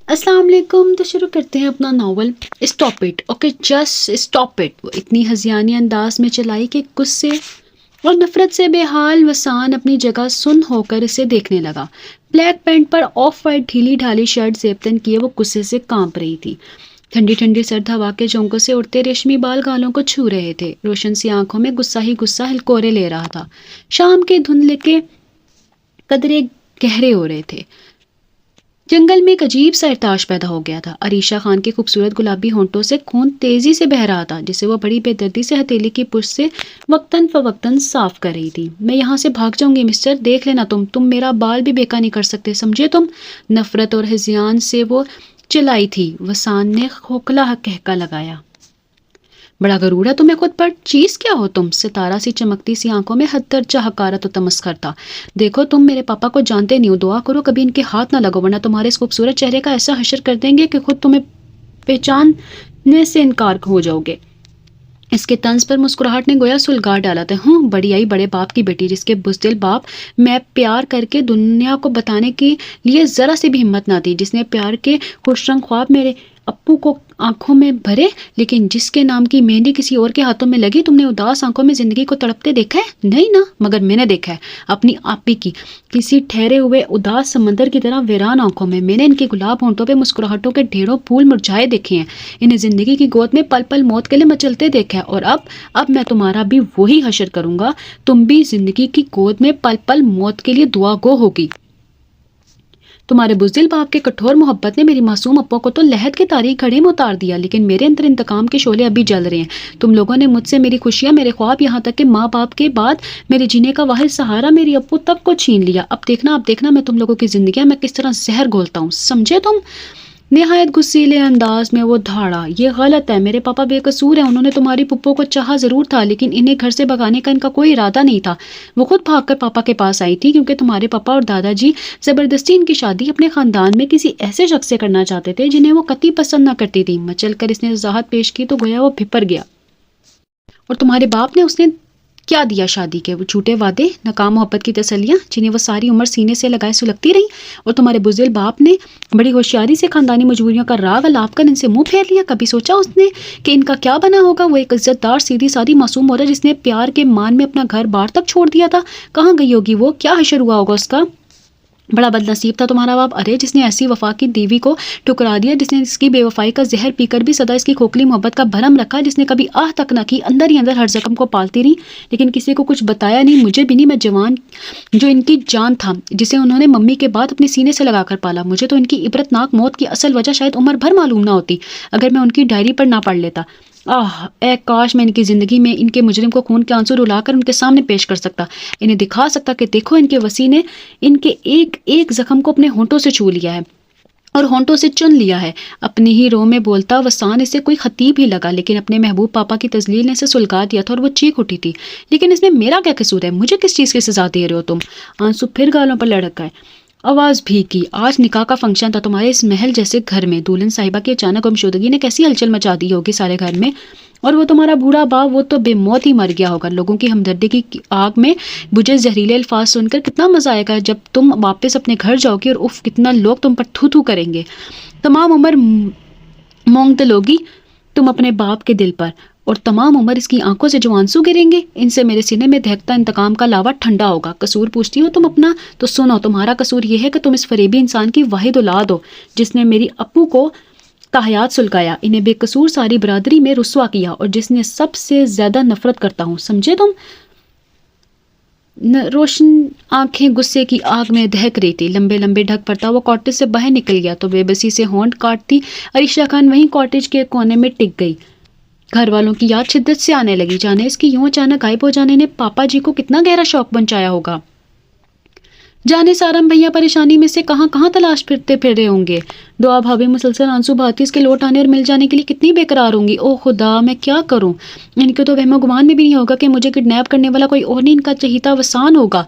السلام علیکم. تو شروع کرتے ہیں اپنا novel stop it. Okay just stop it. وہ اتنی ہذیانی انداز میں چلائی کہ غصے اور نفرت سے بے حال وسان اپنی جگہ سن ہو کر اسے دیکھنے لگا. بلیک پینٹ پر آف وائٹ ڈھیلی ڈھالی شرٹ زیبتن کیے وہ غصے سے کانپ رہی تھی. ٹھنڈی ٹھنڈی سرد ہوا کے جھونکوں سے اڑتے ریشمی بال گالوں کو چھو رہے تھے. روشن سی آنکھوں میں غصہ ہی غصہ ہلکورے لے رہا تھا. شام کے دھندلے کے قدرے گہرے ہو رہے تھے. جنگل میں ایک عجیب سا ارتعاش پیدا ہو گیا تھا. عریشہ خان کے خوبصورت گلابی ہونٹوں سے خون تیزی سے بہہ رہا تھا جسے وہ بڑی بے دردی سے ہتھیلی کی پشت سے وقتاً فوقتاً صاف کر رہی تھی. میں یہاں سے بھاگ جاؤں گی مسٹر. دیکھ لینا تم میرا بال بھی بیکا نہیں کر سکتے سمجھے تم. نفرت اور ہذیان سے وہ چلائی تھی. وسان نے کھوکھلا کہکا لگایا. بڑا غرور ہے تمہیں خود پر. چیز کیا ہو تم؟ ستارہ سی چمکتی سی آنکھوں میں حد درجہ حقارت و تمسخر تھا. دیکھو تم میرے پاپا کو جانتے نہیں ہو. دعا کرو کبھی ان کے ہاتھ نہ لگو ورنہ تمہارے اس خوبصورت چہرے کا ایسا حشر کر دیں گے کہ خود تمہیں پہچاننے سے انکار ہو جاؤ گے. اس کے طنز پر مسکراہٹ نے گویا سلگار ڈالا تھا. بڑی آئی بڑے باپ کی بیٹی جس کے بزدل باپ میں پیار کر کے دنیا کو بتانے کے لیے ذرا سی بھی ہمت نہ تھی. جس نے پیار کے خوش رنگ خواب میرے ابو کو آنکھوں میں بھرے لیکن جس کے نام کی مہندی کسی اور کے ہاتھوں میں لگی. تم نے اداس آنکھوں میں زندگی کو تڑپتے دیکھا ہے؟ نہیں نا. مگر میں نے دیکھا ہے اپنی آپی کی کسی ٹھہرے ہوئے اداس سمندر کی طرح ویران آنکھوں میں. میں نے ان کے گلاب ہونٹوں پہ مسکراہٹوں کے ڈھیروں پھول مرجھائے دیکھے ہیں. انہیں زندگی کی گود میں پل پل موت کے لیے مچلتے دیکھا ہے. اور اب میں تمہارا بھی وہی حشر کروں گا. تم بھی زندگی کی گود میں پل پل موت کے لیے دعا گو ہوگی. تمہارے بزدل باپ کے کٹھور محبت نے میری معصوم اپوں کو تو لہد کے تاریک گھڑے میں اتار دیا لیکن میرے اندر انتقام کے شعلے ابھی جل رہے ہیں. تم لوگوں نے مجھ سے میری خوشیاں میرے خواب یہاں تک کہ ماں باپ کے بعد میرے جینے کا واحد سہارا میری ابو تک کو چھین لیا. اب دیکھنا میں تم لوگوں کی زندگیاں میں کس طرح زہر گھولتا ہوں سمجھے تم. نہایت غصیلے انداز میں وہ دھاڑا. یہ غلط ہے. میرے پاپا بے قصور ہیں. انہوں نے تمہاری پھپھو کو چاہا ضرور تھا لیکن انہیں گھر سے بھگانے کا ان کا کوئی ارادہ نہیں تھا. وہ خود بھاگ کر پاپا کے پاس آئی تھی کیونکہ تمہارے پاپا اور دادا جی زبردستی ان کی شادی اپنے خاندان میں کسی ایسے شخص سے کرنا چاہتے تھے جنہیں وہ قطعی پسند نہ کرتی تھی. مچل کر اس نے وضاحت پیش کی تو گویا وہ بھپر گیا. اور تمہارے باپ نے اس نے کیا دیا شادی کے؟ وہ جھوٹے وعدے، ناکام محبت کی تسلیاں جنہیں وہ ساری عمر سینے سے لگائے سلگتی رہی. اور تمہارے بزدل باپ نے بڑی ہوشیاری سے خاندانی مجبوریوں کا راگ الاپ کر ان سے منہ پھیر لیا. کبھی سوچا اس نے کہ ان کا کیا بنا ہوگا؟ وہ ایک عزت دار سیدھی سادی معصوم عورت جس نے پیار کے مان میں اپنا گھر بار تک چھوڑ دیا تھا. کہاں گئی ہوگی وہ؟ کیا حشر ہوا ہوگا اس کا؟ بڑا بد نصیب تھا تمہارا باپ. ارے جس نے ایسی وفا کی دیوی کو ٹکرا دیا، جس نے اس کی بے وفائی کا زہر پی کر بھی سدا اس کی کھوکھلی محبت کا بھرم رکھا، جس نے کبھی آہ تک نہ کی، اندر ہی اندر ہر زخم کو پالتی رہی لیکن کسی کو کچھ بتایا نہیں. مجھے بھی نہیں. میں جوان جو ان کی جان تھا جسے انہوں نے ممی کے بعد اپنے سینے سے لگا کر پالا. مجھے تو ان کی عبرت ناک موت کی اصل وجہ شاید عمر بھر معلوم نہ ہوتی اگر میں ان کی ڈائری پر نہ پڑھ لیتا. اے کاش میں ان کی زندگی میں ان کے مجرم کو خون کے آنسو رلا کر ان کے سامنے پیش کر سکتا، انہیں دکھا سکتا کہ دیکھو ان کے وسیع نے ان کے ایک ایک زخم کو اپنے ہونٹوں سے چھو لیا ہے اور ہونٹوں سے چن لیا ہے. اپنی ہی رو میں بولتا وسان اسے کوئی خطیب ہی لگا لیکن اپنے محبوب پاپا کی تذلیل نے اسے سلگا دیا تھا اور وہ چیخ اٹھی تھی. لیکن اس میں میرا کیا قصور ہے؟ مجھے کس چیز کی سزا دے رہے ہو تم؟ آنسو پھر گالوں پر لڑک گئے. آواز بھی کی. آج نکاح کا فنکشن تھا تمہارے اس محل جیسے گھر میں. دولہن صاحبہ کی اچانک گمشدگی نے کیسی ہلچل مچا دی ہوگی سارے گھر میں. اور وہ تمہارا بوڑھا باپ وہ تو بے موت ہی مر گیا ہوگا. لوگوں کی ہمدردی کی آگ میں بجھے زہریلے الفاظ سن کر کتنا مزہ آئے گا جب تم واپس اپنے گھر جاؤ گی اور اف کتنا لوگ تم پر تھو تھو کریں گے. تمام عمر مونگ دلوگی تم اپنے باپ کے دل پر اور تمام عمر اس کی آنکھوں سے جو آنسو گریں گے ان سے میرے سینے میں دہکتا انتقام کا لاوا ٹھنڈا ہوگا. قصور پوچھتی ہو تم اپنا؟ تو سنو، تمہارا قصور یہ ہے کہ تم اس فریبی انسان کی واحد اولاد ہو جس نے میری ابو کو تاحیات سلگایا، انہیں بے قصور ساری برادری میں رسوا کیا اور جس نے سب سے زیادہ نفرت کرتا ہوں سمجھے تم. روشن آنکھیں غصے کی آگ میں دہک رہی تھی. لمبے لمبے ڈھک پڑتا وہ کاٹیج سے باہر نکل گیا تو بے بسی سے ہونٹ کاٹتی عریشہ خان وہیں کاٹیج کے کونے میں ٹک گئی. گھر والوں کی یاد شدت سے آنے لگی. جانے اس کی یوں اچانک غائب ہو جانے نے پاپا جی کو کتنا گہرا شوق پہنچایا ہوگا. جانے سارم بھیا پریشانی میں سے کہاں کہاں تلاش پھرتے پھر رہے ہوں گے. دعا بھابھی مسلسل آنسو بہاتی اس کے لوٹ آنے اور مل جانے کے لیے کتنی بے قرار ہوں گی. او خدا میں کیا کروں. ان کو تو وہم و گمان میں بھی نہیں ہوگا کہ مجھے کڈنیپ کرنے والا کوئی اور نہیں ان کا چہیتا وسان ہوگا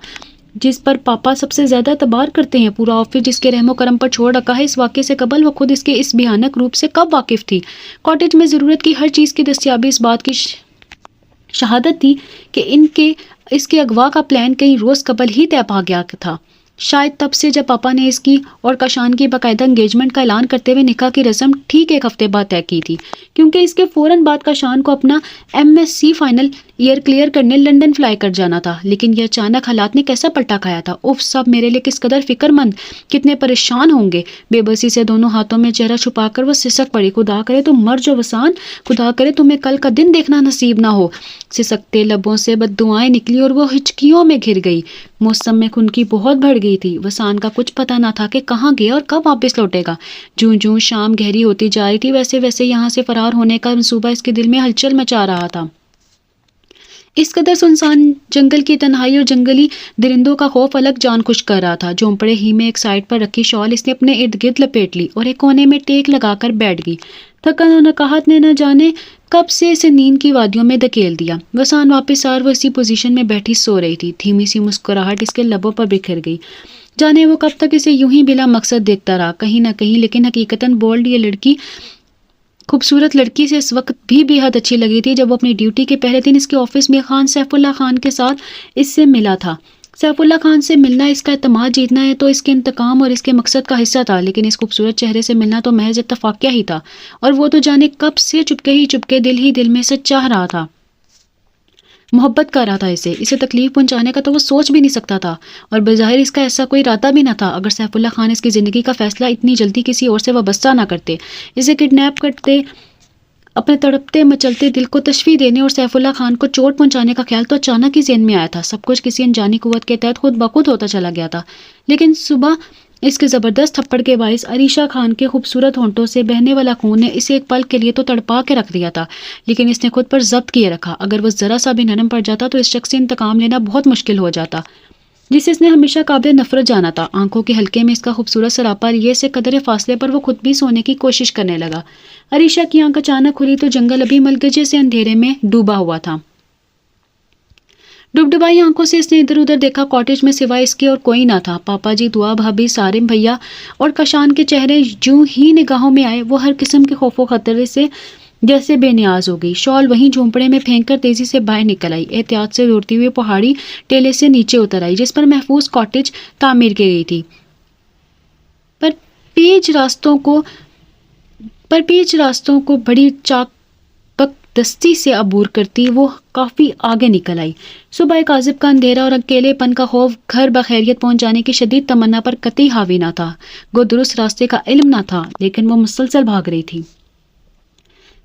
جس پر پاپا سب سے زیادہ اعتبار کرتے ہیں. پورا آفس جس کے رحم و کرم پر چھوڑ رکھا ہے. اس واقعے سے قبل وہ خود اس کے اس بھیانک روپ سے کب واقف تھی؟ کاٹیج میں ضرورت کی ہر چیز کی دستیابی اس بات کی شہادت تھی کہ اس کے اغوا کا پلان کئی روز قبل ہی طے پا گیا تھا. شاید تب سے جب پاپا نے اس کی اور کاشان کی باقاعدہ انگیجمنٹ کا اعلان کرتے ہوئے نکاح کی رسم ٹھیک ایک ہفتے بعد طے کی تھی، کیونکہ اس کے فوراً بعد کاشان کو اپنا MSc فائنل ایئر کلیئر کرنے لنڈن فلائی کر جانا تھا۔ لیکن یہ اچانک حالات نے کیسا پلٹا کھایا تھا! اف، سب میرے لیے کس قدر فکر مند، کتنے پریشان ہوں گے۔ بے بسی سے دونوں ہاتھوں میں چہرہ چھپا کر وہ سسک پڑی، خدا کرے تم مر جو وسان، خدا کرے تمہیں کل کا دن دیکھنا نصیب نہ ہو۔ سسکتے لبوں سے بد دعائیں نکلی اور وہ ہچکیوں میں گھر گئی۔ موسم میں خنکی بہت بڑھ گئی تھی۔ وسان کا کچھ پتہ نہ تھا کہ کہاں گیا اور کب واپس لوٹے گا۔ جوں جوں شام گہری ہوتی جا رہی تھی ویسے ویسے یہاں سے فرار ہونے کا منصوبہ اس کے دل میں ہلچل مچا رہا تھا۔ اس قدر سنسان جنگل کی تنہائی اور جنگلی درندوں کا خوف الگ جان خوش کر رہا تھا۔ جھونپڑے ہی میں ایک سائڈ پر رکھی شال اس نے اپنے ارد گرد لپیٹ لی اور ایک کونے میں ٹیک لگا کر بیٹھ گئی۔ تھکن اور نقاہت نے نہ جانے کب سے اسے نیند کی وادیوں میں دھکیل دیا۔ وسان واپس آر وہ اسی پوزیشن میں بیٹھی سو رہی تھی۔ دھیمی سی مسکراہٹ اس کے لبوں پر بکھر گئی۔ جانے وہ کب تک اسے یوں ہی بلا مقصد دیکھتا رہا، کہیں نہ کہیں، لیکن حقیقتاً بولڈ یہ لڑکی خوبصورت لڑکی سے اس وقت بھی بے حد اچھی لگی تھی جب وہ اپنی ڈیوٹی کے پہلے دن اس کے آفس میں خان سیف اللہ خان کے ساتھ اس سے ملا تھا۔ سیف اللہ خان سے ملنا، اس کا اعتماد جیتنا ہے تو اس کے انتقام اور اس کے مقصد کا حصہ تھا، لیکن اس خوبصورت چہرے سے ملنا تو محض اتفاقیہ ہی تھا، اور وہ تو جانے کب سے چپکے ہی چپکے دل ہی دل میں سے چاہ رہا تھا، محبت کر رہا تھا اسے تکلیف پہنچانے کا تو وہ سوچ بھی نہیں سکتا تھا، اور بظاہر اس کا ایسا کوئی ارادہ بھی نہ تھا اگر سیف اللہ خان اس کی زندگی کا فیصلہ اتنی جلدی کسی اور سے وابستہ نہ کرتے، اسے کڈنیپ کرتے، اپنے تڑپتے مچلتے دل کو تشفی دینے اور سیف اللہ خان کو چوٹ پہنچانے کا خیال تو اچانک ہی ذہن میں آیا تھا۔ سب کچھ کسی انجانی قوت کے تحت خود بخود ہوتا چلا گیا تھا، لیکن صبح اس کے زبردست تھپڑ کے باعث عریشہ خان کے خوبصورت ہونٹوں سے بہنے والا خون نے اسے ایک پل کے لیے تو تڑپا کے رکھ دیا تھا، لیکن اس نے خود پر ضبط کیے رکھا۔ اگر وہ ذرا سا بھی نرم پڑ جاتا تو اس شخص سے انتقام لینا بہت مشکل ہو جاتا جسے اس نے ہمیشہ قابل نفرت جانا تھا۔ آنکھوں کے حلقے میں اس کا خوبصورت سراپا لیے سے قدرے فاصلے پر وہ خود بھی سونے کی کوشش کرنے لگا۔ عریشہ کی آنکھ اچانک کھلی تو جنگل ابھی ملگجے سے اندھیرے میں ڈوبا ہوا تھا۔ ڈبڈبائی آنکھوں سے اس نے ادھر ادھر دیکھا، کاٹیج میں سوائے اس کے اور کوئی نہ تھا۔ پاپا جی، دعا بھابھی، سارم بھیا اور کاشان کے چہرے جوں ہی نگاہوں میں آئے وہ ہر قسم کے خوف و خطرے سے جیسے بے نیاز ہو گئی۔ شال وہیں جھونپڑے میں پھینک کر تیزی سے باہر نکل آئی، احتیاط سے دوڑتی ہوئی پہاڑی ٹیلے سے نیچے اتر آئی جس پر محفوظ کاٹیج تعمیر کی گئی تھی۔ پر پیچ راستوں کو بڑی چاک دستی سے عبور کرتی وہ کافی آگے نکل آئی۔ صبح کاذب کا اندھیرا اور اکیلے پن کا خوف گھر بخیریت پہنچ جانے کی شدید تمنا پر قطعی حاوی نہ تھا۔ وہ درست راستے کا علم نہ تھا، لیکن وہ مسلسل بھاگ رہی تھی۔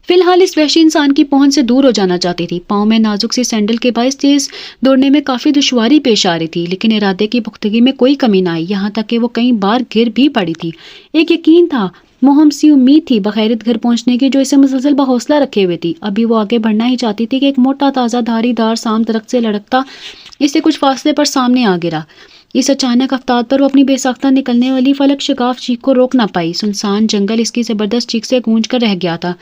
فی الحال اس وحشی انسان کی پہنچ سے دور ہو جانا چاہتی تھی۔ پاؤں میں نازک سی سینڈل کے باعث تیز دوڑنے میں کافی دشواری پیش آ رہی تھی، لیکن ارادے کی پختگی میں کوئی کمی نہ آئی، یہاں تک کہ وہ کئی بار گر بھی پڑی تھی۔ ایک یقین تھا، مہم سی امید تھی بخیرت گھر پہنچنے کی جو اسے مسلسل بحوصلہ رکھے ہوئے تھی۔ ابھی وہ آگے بڑھنا ہی چاہتی تھی کہ ایک موٹا تازہ دھاری دار سام درخت سے لڑکتا اسے کچھ فاصلے پر سامنے آ گرا۔ اس اچانک افتاد پر وہ اپنی بے ساختہ نکلنے والی فلک شگاف چیخ کو روک نہ پائی۔ سنسان جنگل اس کی زبردست چیخ سے گونج کر رہ گیا تھا۔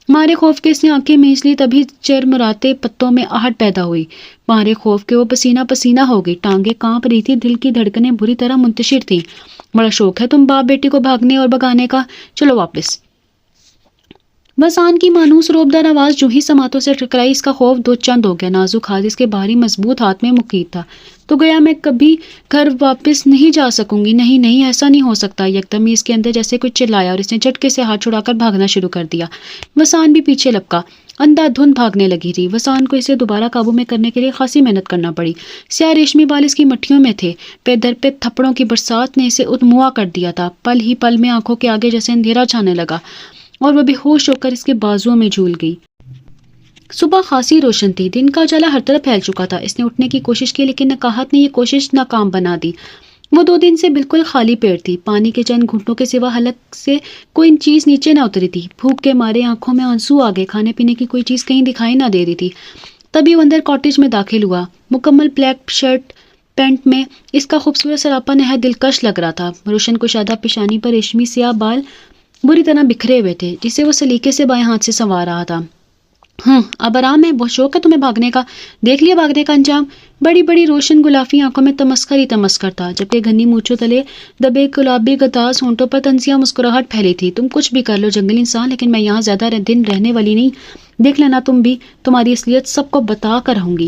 مارے خوف کے اس نے آنکھیں مینچ لی، تبھی چرمراتے پتوں میں آہٹ پیدا ہوئی۔ مارے خوف کے وہ پسینہ پسینہ ہو گئی، ٹانگیں کانپ رہی تھی، دل کی دھڑکنیں بری طرح منتشر تھیں۔ بڑا شوق ہے تم باپ بیٹی کو بھاگنے اور بگانے کا، چلو واپس۔ وسان کی مانوس روبدار آواز جو ہی سماعتوں سے ٹکرائی اس کا خوف دو چند ہو گیا۔ نازک ہاتھ اس کے بھاری مضبوط ہاتھ میں مقید تھا۔ تو گیا میں کبھی گھر واپس نہیں جا سکوں گی، نہیں نہیں ایسا نہیں ہو سکتا۔ یکدم ہی اس کے اندر جیسے کچھ چلایا اور اس نے جھٹکے سے ہاتھ چھڑا کر بھاگنا شروع کر دیا۔ وسان بھی پیچھے لپکا، اندھا دھند بھاگنے لگی تھی۔ وسان کو اسے دوبارہ قابو میں کرنے کے لیے خاصی محنت کرنا پڑی۔ سیاہ ریشمی بال اس کی مٹھیوں میں تھے، پے در پہ تھپڑوں کی برسات نے اسے ادموا کر دیا تھا۔ پل ہی پل میں آنکھوں کے آگے جیسے اندھیرا چھانے لگا اور وہ بے ہوش ہو کر اس کے بازوؤں میں جھول گئی۔ صبح خاصی روشن تھی، دن کا اجالا ہر طرف پھیل چکا تھا۔ اس نے اٹھنے کی کوشش کی لیکن نقاہت نے یہ کوشش ناکام بنا دی۔ وہ 2 دن سے بالکل خالی پیٹ تھی، پانی کے چند گھونٹوں کے سوا حلق سے کوئی چیز نیچے نہ اتری تھی۔ بھوک کے مارے آنکھوں میں آنسو آ گئے، کھانے پینے کی کوئی چیز کہیں دکھائی نہ دے رہی تھی۔ تبھی وہ اندر کاٹیج میں داخل ہوا۔ مکمل بلیک شرٹ پینٹ میں اس کا خوبصورت سراپا نہایت دلکش لگ رہا تھا۔ روشن کشادہ پیشانی پر ریشمی سیاہ بال بری طرح بکھرے ہوئے تھے جسے وہ سلیقے سے بائیں ہاتھ سے سنوار رہا تھا۔ اب آرام ہے، بہت شوق ہے تمہیں بھاگنے کا، دیکھ لیا بھاگنے کا انجام۔ بڑی بڑی روشن گلافی آنکھوں میں تمسخر ہی تمسخر تھا، جبکہ گھنی مونچھوں تلے دبے گلابی گداز ہونٹوں پر طنزیہ مسکراہٹ پھیلی تھی۔ تم کچھ بھی کر لو جنگلی انسان، لیکن میں یہاں زیادہ دن رہنے والی نہیں، دیکھ لینا تم بھی، تمہاری اصلیت سب کو بتا کر رہوں گی۔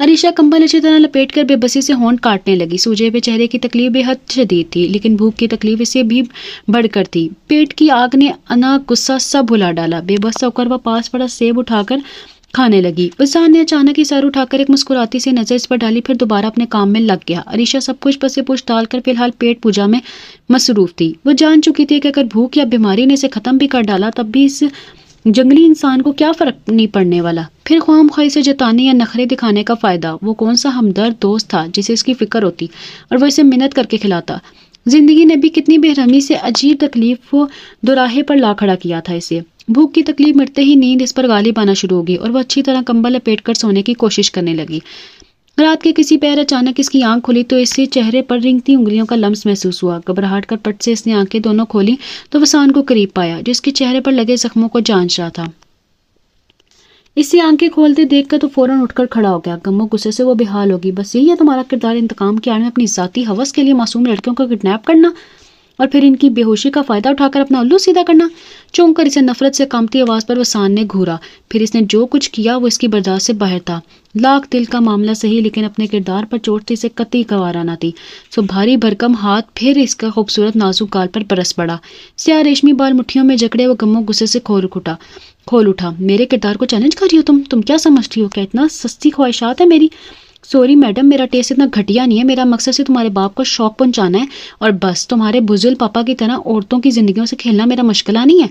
عریشہ کمبل اچھی طرح لپیٹ کر بے بسی سے ہونٹ کاٹنے لگی. سوجے پہ چہرے کی تکلیف بے حد شدید تھی، لیکن بھوک کی تکلیف اسے بھی بڑھ کر تھی. پیٹ کی آگ نے انا غصہ سب بھلا ڈالا. بے بس ہو کر وہ پاس پڑا سیب اٹھا کر کھانے لگی. وسان نے اچانک ہی سر اٹھا کر ایک مسکراتی سی نظر اس پر ڈالی، پھر دوبارہ اپنے کام میں لگ گیا. عریشہ سب کچھ پسے پوچھ ڈال کر فی الحال پیٹ پوجا میں مصروف تھی. وہ جان چکی تھی کہ اگر بھوک یا بیماری نے اسے ختم بھی کر ڈالا تب بھی اس جنگلی انسان کو کیا فرق نہیں پڑنے والا. پھر خواہم خواہی سے جتانے یا نخرے دکھانے کا فائدہ. وہ کون سا ہمدرد دوست تھا جسے اس کی فکر ہوتی اور وہ اسے منت کر کے کھلاتا. زندگی نے بھی کتنی بے رحمی سے عجیب تکلیف وہ دوراہے پر لا کھڑا کیا تھا اسے. بھوک کی تکلیف مٹتے ہی نیند اس پر غالب آنا شروع ہو گئی اور وہ اچھی طرح کمبل لپیٹ کر سونے کی کوشش کرنے لگی. رات کے کسی پہر اچانک اس کی آنکھ کھلی تو اسے چہرے پر رنگتی انگلیوں کا لمس محسوس ہوا. گھبراہٹ کر پٹ سے اس نے آنکھیں دونوں کھولی تو وسان کو قریب پایا جو اس کے چہرے پر لگے زخموں کو جانچ رہا تھا. اسے آنکھیں کھولتے دیکھ کر تو فوراً اٹھ کر کھڑا ہو گیا. غم و غصے سے وہ بے حال ہوگی. بس یہی ہے تمہارا کردار، انتقام کی آڑ میں اپنی ذاتی ہوس کے لیے معصوم لڑکیوں کو کڈنیپ کرنا اور پھر ان کی بے ہوشی کا فائدہ اٹھا کر اپنا الو سیدھا کرنا. چونک کر اسے نفرت سے کانپتی آواز پر وسان نے گھورا. پھر اس نے جو کچھ کیا وہ اس کی برداشت سے باہر تھا. لاکھ دل کا معاملہ صحیح، لیکن اپنے کردار پر چوٹ اسے قطعی گوارا نہ تھی. سو بھاری بھرکم ہاتھ پھر اس کا خوبصورت نازک گال پر برس پڑا. سیاہ ریشمی بال مٹھیوں میں جکڑے وہ غم و غصے سے کھول اٹھا. میرے کردار کو چیلنج کر رہی ہو تم کیا سمجھتی ہو؟ کیا اتنا سستی خواہشات ہے میری؟ سوری میڈم، میرا ٹیسٹ اتنا گھٹیا نہیں ہے. میرا مقصد سے تمہارے باپ کو شوق پہنچانا ہے اور بس. تمہارے بزدل پاپا کی طرح عورتوں کی زندگیوں سے کھیلنا میرا مشغلہ نہیں ہے.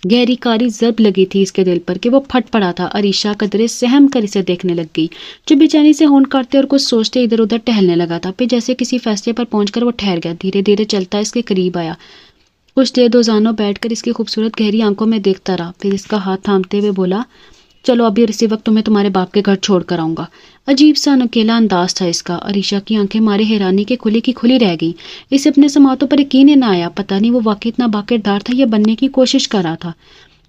گہری کاری ضرب لگی تھی اس کے دل پر کہ وہ پھٹ پڑا تھا. عریشہ قدرے سہم کر اسے دیکھنے لگ گئی جو بے چینی سے ہونٹ کاٹتے اور کچھ سوچتے ادھر ادھر ٹہلنے لگا تھا. پھر جیسے کسی فیصلے پر پہنچ کر وہ ٹھہر گیا. دھیرے دھیرے چلتا اس کے قریب آیا. کچھ دیر دوزانوں بیٹھ کر اس کی خوبصورت گہری آنکھوں میں دیکھتا رہا. پھر اس کا ہاتھ تھامتے ہوئے بولا، چلو ابھی اسی وقت تمہیں تمہارے باپ کے گھر چھوڑ کر آؤں گا. عجیب سا نکیلا انداز تھا اس کا. عریشہ کی آنکھیں مارے حیرانی کے کھلی کی کھلی رہ گئیں. اسے اپنے سماعتوں پر یقین نہ آیا. پتہ نہیں وہ واقعی اتنا باکردار تھا یا بننے کی کوشش کر رہا تھا.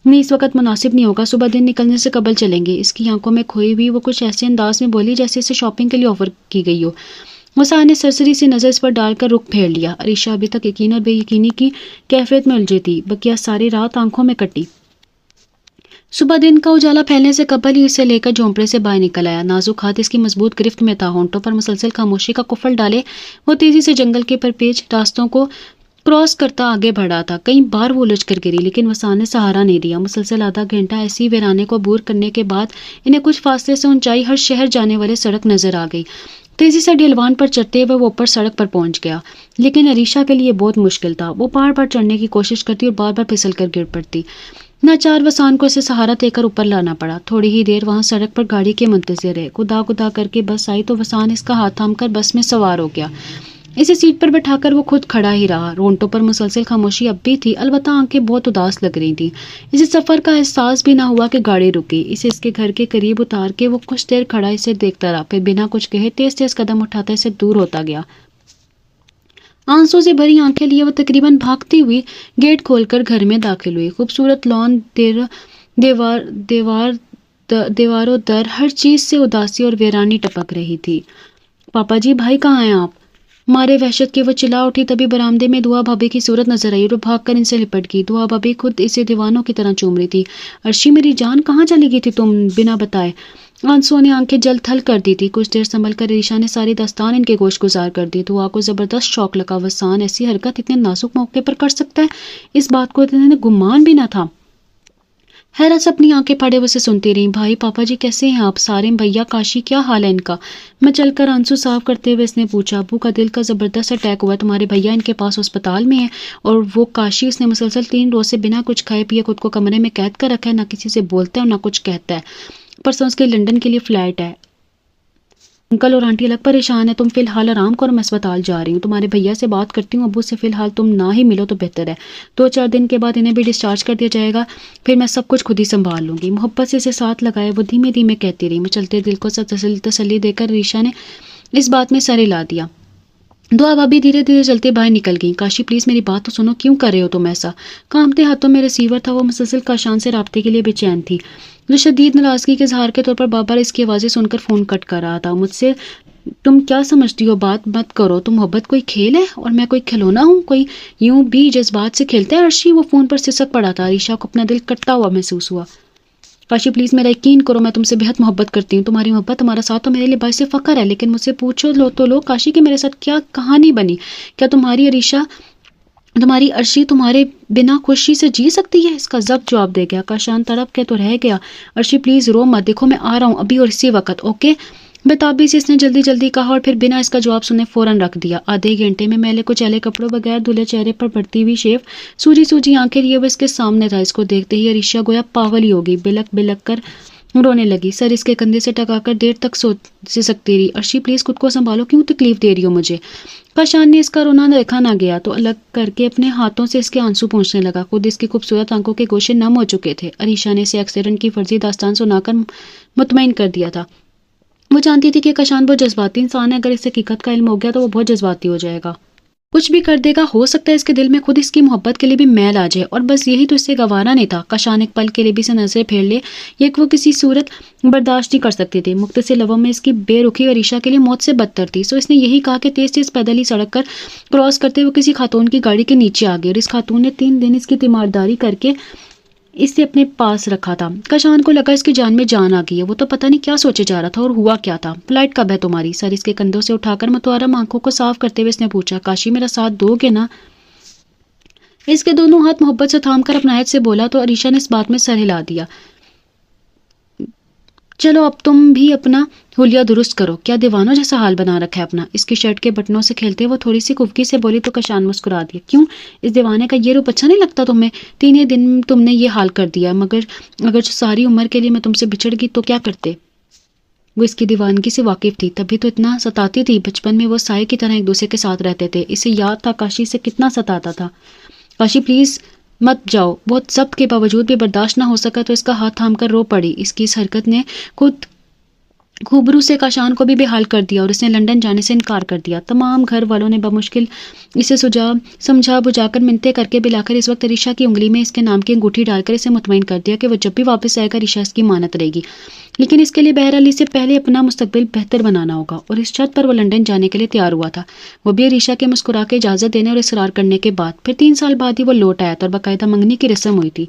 نہیں، اس وقت مناسب نہیں ہوگا. صبح دن نکلنے سے قبل چلیں گے. اس کی آنکھوں میں کھوئی ہوئی وہ کچھ ایسے انداز میں بولی جیسے اسے شاپنگ کے لیے آفر کی گئی ہو. وسان نے سرسری سی نظر اس پر ڈال کر رخ پھیر لیا. عریشہ ابھی تک یقین اور بے یقینی کی کیفیت میں الجھی تھی. بقیہ ساری رات آنکھوں میں کٹی. صبح دن کا اجالا پھیلنے سے قبل ہی اسے لے کر جھونپڑے سے باہر نکل آیا. نازک ہاتھ اس کی مضبوط گرفت میں تھا. ہونٹوں پر مسلسل خاموشی کا قفل ڈالے وہ تیزی سے جنگل کے پرپیچ راستوں کو کراس کرتا آگے بڑھا تھا. کئی بار وہ الجھ کر گری لیکن وسان نے سہارا نہیں دیا. مسلسل آدھا گھنٹہ ایسی ویرانے کو عبور کرنے کے بعد انہیں کچھ فاصلے سے اونچائی ہر شہر جانے والے سڑک نظر آ گئی. تیزی سے ڈھلوان پر چڑھتے ہوئے وہ اوپر سڑک پر پہنچ گیا. لیکن عریشہ کے لیے بہت مشکل تھا. وہ بار بار چڑھنے کی کوشش کرتی اور بار بار پھسل کر گر پڑتی. ناچار وسان کو اسے سہارا دے کر اوپر لانا پڑا. تھوڑی ہی دیر وہاں سڑک پر گاڑی کے منتظر رہے. گدا گدا کر کے بس آئی تو وسان اس کا ہاتھ تھام کر بس میں سوار ہو گیا. اسے سیٹ پر بٹھا کر وہ خود کھڑا ہی رہا. رونٹوں پر مسلسل خاموشی اب بھی تھی، البتہ آنکھیں بہت اداس لگ رہی تھیں. اسے سفر کا احساس بھی نہ ہوا کہ گاڑی رکی. اسے اس کے گھر کے قریب اتار کے وہ کچھ دیر کھڑا اسے دیکھتا رہا. پھر بنا کچھ کہے تیز تیز قدم اٹھاتا اسے دور ہوتا گیا. آنسوں سے بھری آنکھیں لیے وہ تقریباً بھاگتی ہوئی گیٹ کھول کر گھر میں داخل ہوئی. خوبصورت لان، دیواروں در، ہر چیز سے اداسی اور ویرانی ٹپک رہی تھی. پاپا جی، بھائی کہاں ہیں آپ؟ مارے وحشت کے وہ چلا اٹھی. تبھی برآمدے میں دعا بھابھی کی صورت نظر آئی اور وہ بھاگ کر ان سے لپٹ گئی. دعا بھابھی خود اسے دیوانوں کی طرح چوم رہی تھی. عرشی میری جان، کہاں چلی گئی تھی تم بنا بتائے؟ آنسوں نے آنکھیں جل تھل کر دی تھی. کچھ دیر سنبھل کر عریشہ نے ساری داستان ان کے گوش گزار کر دی. دعا کو زبردست شوق لگا. وسان ایسی حرکت اتنے نازک موقع پر کر سکتا ہے، اس بات کو اتنے گمان بھی نہ تھا. حیرت سے اپنی آنکھیں پھاڑے وہ سے سنتی رہی. بھائی، پاپا جی کیسے ہیں آپ؟ سارے بھیا، کاشی، کیا حال ہے ان کا؟ میں چل کر آنسو صاف کرتے ہوئے اس نے پوچھا. ابو کا دل کا زبردست اٹیک ہوا. تمہارے بھیا ان کے پاس ہسپتال میں ہیں اور وہ کاشی، اس نے مسلسل 3 روز سے بنا کچھ کھائے پیے خود کو کمرے میں قید کر رکھا ہے. نہ کسی سے بولتا ہے اور نہ کچھ کہتا ہے. پرسوں اس کے لندن کے لیے فلائٹ ہے. انکل اور آنٹی الگ پریشان ہے. تم فی الحال آرام کرو، میں اسپتال جا رہی ہوں. تمہارے بھیا سے بات کرتی ہوں. ابو سے فی الحال تم نہ ہی ملو تو بہتر ہے. 2-4 دن کے بعد انہیں بھی ڈسچارج کر دیا جائے گا. پھر میں سب کچھ خود ہی سنبھال لوں گی. محبت سے اسے ساتھ لگائے وہ دھیمے دھیمے کہتی رہی. میں چلتے دل کو تسلی دے کر عریشہ نے اس بات میں سر ہلا دیا. دعا بھابھی دھیرے دھیرے چلتے باہر نکل گئی. کاشی پلیز میری بات تو سنو. کیوں کر رہے ہو تم ایسا؟ کانپتے ہاتھوں میں ریسیور تھا. وہ مسلسل کاشان سے رابطے کے لیے بے چین تھی جو شدید ناراضگی کے اظہار کے طور پر بار بار اس کی آوازیں سن کر فون کٹ کر رہا تھا. مجھ سے تم کیا سمجھتی ہو؟ بات مت کرو. تم محبت کوئی کھیل ہے اور میں کوئی کھلونا ہوں؟ کوئی یوں بھی جذبات سے کھیلتا ہے؟ عرشی وہ فون پر سسک پڑا تھا. عریشہ کو اپنا دل کٹتا ہوا محسوس ہوا. کاشی پلیز میرا یقین کرو، میں تم سے بہت محبت کرتی ہوں، تمہاری محبت تمہارا ساتھ تو میرے لیے باعث فخر ہے، لیکن مجھ سے پوچھو لو کاشی کہ میرے ساتھ کیا کہانی بنی، کیا تمہاری عرشی تمہارے بنا خوشی سے جی سکتی ہے؟ اس کا ضبط جواب دے گیا۔ کاشان تڑپ کے تو رہ گیا۔ عرشی پلیز رو مت، دیکھو میں آ رہا ہوں ابھی اور اسی وقت، اوکے؟ بتابی سے اس نے جلدی کہا اور پھر بنا اس کا جواب سنے فوراً رکھ دیا۔ آدھے گھنٹے میں میلے کو چلے کپڑوں بغیر دھلے چہرے پر بڑھتی ہوئی شیف سوجی آنکھیں لیے وہ اس کے سامنے تھا۔ اس کو دیکھتے ہی عریشہ گویا پاگل ہی ہوگی، بلک کر رونے لگی، سر اس کے کندھے سے ٹکا کر دیر تک سکتی رہی۔ عرشی پلیز خود کو سنبھالو، کیوں تکلیف دے رہی ہو مجھے؟ کاشان نے اس کا رونا دیکھا نہ گیا تو الگ کر کے اپنے ہاتھوں سے اس کے آنسو پہنچنے لگا۔ خود اس کی خوبصورت آنکھوں کے گوشے نم ہو چکے تھے۔ عریشہ نے اسے ایکسیڈنٹ کی فرضی داستان سنا کر مطمئن کر دیا تھا۔ وہ جانتی تھی کہ کاشان بہت جذباتی انسان ہے، اگر اسے حقیقت کا علم ہو گیا تو وہ بہت جذباتی ہو جائے گا، کچھ بھی کر دے گا۔ ہو سکتا ہے اس کے دل میں خود اس کی محبت کے لیے بھی میل آ جائے، اور بس یہی تو اس سے گوارا نہیں تھا۔ کاشان ایک پل کے لیے بھی سے نظریں پھیر لے، یہ وہ کسی صورت برداشت نہیں کر سکتی تھی۔ مختصر لفظوں میں اس کی بے رخی عریشہ کے لیے موت سے بدتر تھی۔ سو اس نے یہی کہا کہ تیز پیدل ہی سڑک کر کراس کرتے ہوئے کسی خاتون کی گاڑی کے نیچے آ گئی، اور اس خاتون نے 3 دن اس کی تیمارداری کر کے اسے اپنے پاس رکھا تھا۔ کاشان کو لگا اس کی جان میں جان آ گئی ہے، وہ تو پتہ نہیں کیا سوچے جا رہا تھا اور ہوا کیا تھا۔ فلائٹ کب ہے تمہاری؟ سر اس کے کندھوں سے اٹھا کر متوارم آنکھوں کو صاف کرتے ہوئے اس نے پوچھا۔ کاشی میرا ساتھ دو گے نا؟ اس کے دونوں ہاتھ محبت سے تھام کر اپنائیت سے بولا تو عریشہ نے اس بات میں سر ہلا دیا۔ چلو اب تم بھی اپنا حلیہ درست کرو، کیا دیوانوں جیسا حال بنا رکھا ہے اپنا؟ اس کی شرٹ کے بٹنوں سے کھیلتے وہ تھوڑی سی کفکی سے بولی تو کاشان مسکرا دیا۔ کیوں؟ اس دیوانے کا یہ روپ اچھا نہیں لگتا تمہیں؟ 3 دن تم نے یہ حال کر دیا، مگر اگر ساری عمر کے لیے میں تم سے بچھڑ گئی تو کیا کرتے؟ وہ اس کی دیوانگی سے واقف تھی، تبھی تو اتنا ستاتی تھی۔ بچپن میں وہ سائے کی طرح ایک دوسرے کے ساتھ رہتے تھے، اسے یاد تھا کاشی سے کتنا ستاتا تھا۔ کاشی پلیز مت جاؤ۔ بہت ضبط کے باوجود بھی برداشت نہ ہو سکا تو اس کا ہاتھ تھام کر رو پڑی۔ اس کی اس حرکت نے خود خوبرو سے کاشان کو بھی بحال کر دیا اور اس نے لندن جانے سے انکار کر دیا۔ تمام گھر والوں نے بمشکل اسے سمجھا بجھا کر منتیں کر کے بلاخر اس وقت عریشہ کی انگلی میں اس کے نام کی انگوٹھی ڈال کر اسے مطمئن کر دیا کہ وہ جب بھی واپس آئے گا عریشہ اس کی مانت رہے گی، لیکن اس کے لیے بہرحال اس سے پہلے اپنا مستقبل بہتر بنانا ہوگا۔ اور اس شرط پر وہ لندن جانے کے لیے تیار ہوا تھا، وہ بھی عریشہ کے مسکرا کے اجازت دینے اور اصرار کرنے کے بعد۔ پھر 3 سال بعد ہی وہ لوٹ آیا تھا اور باقاعدہ منگنی کی رسم ہوئی تھی۔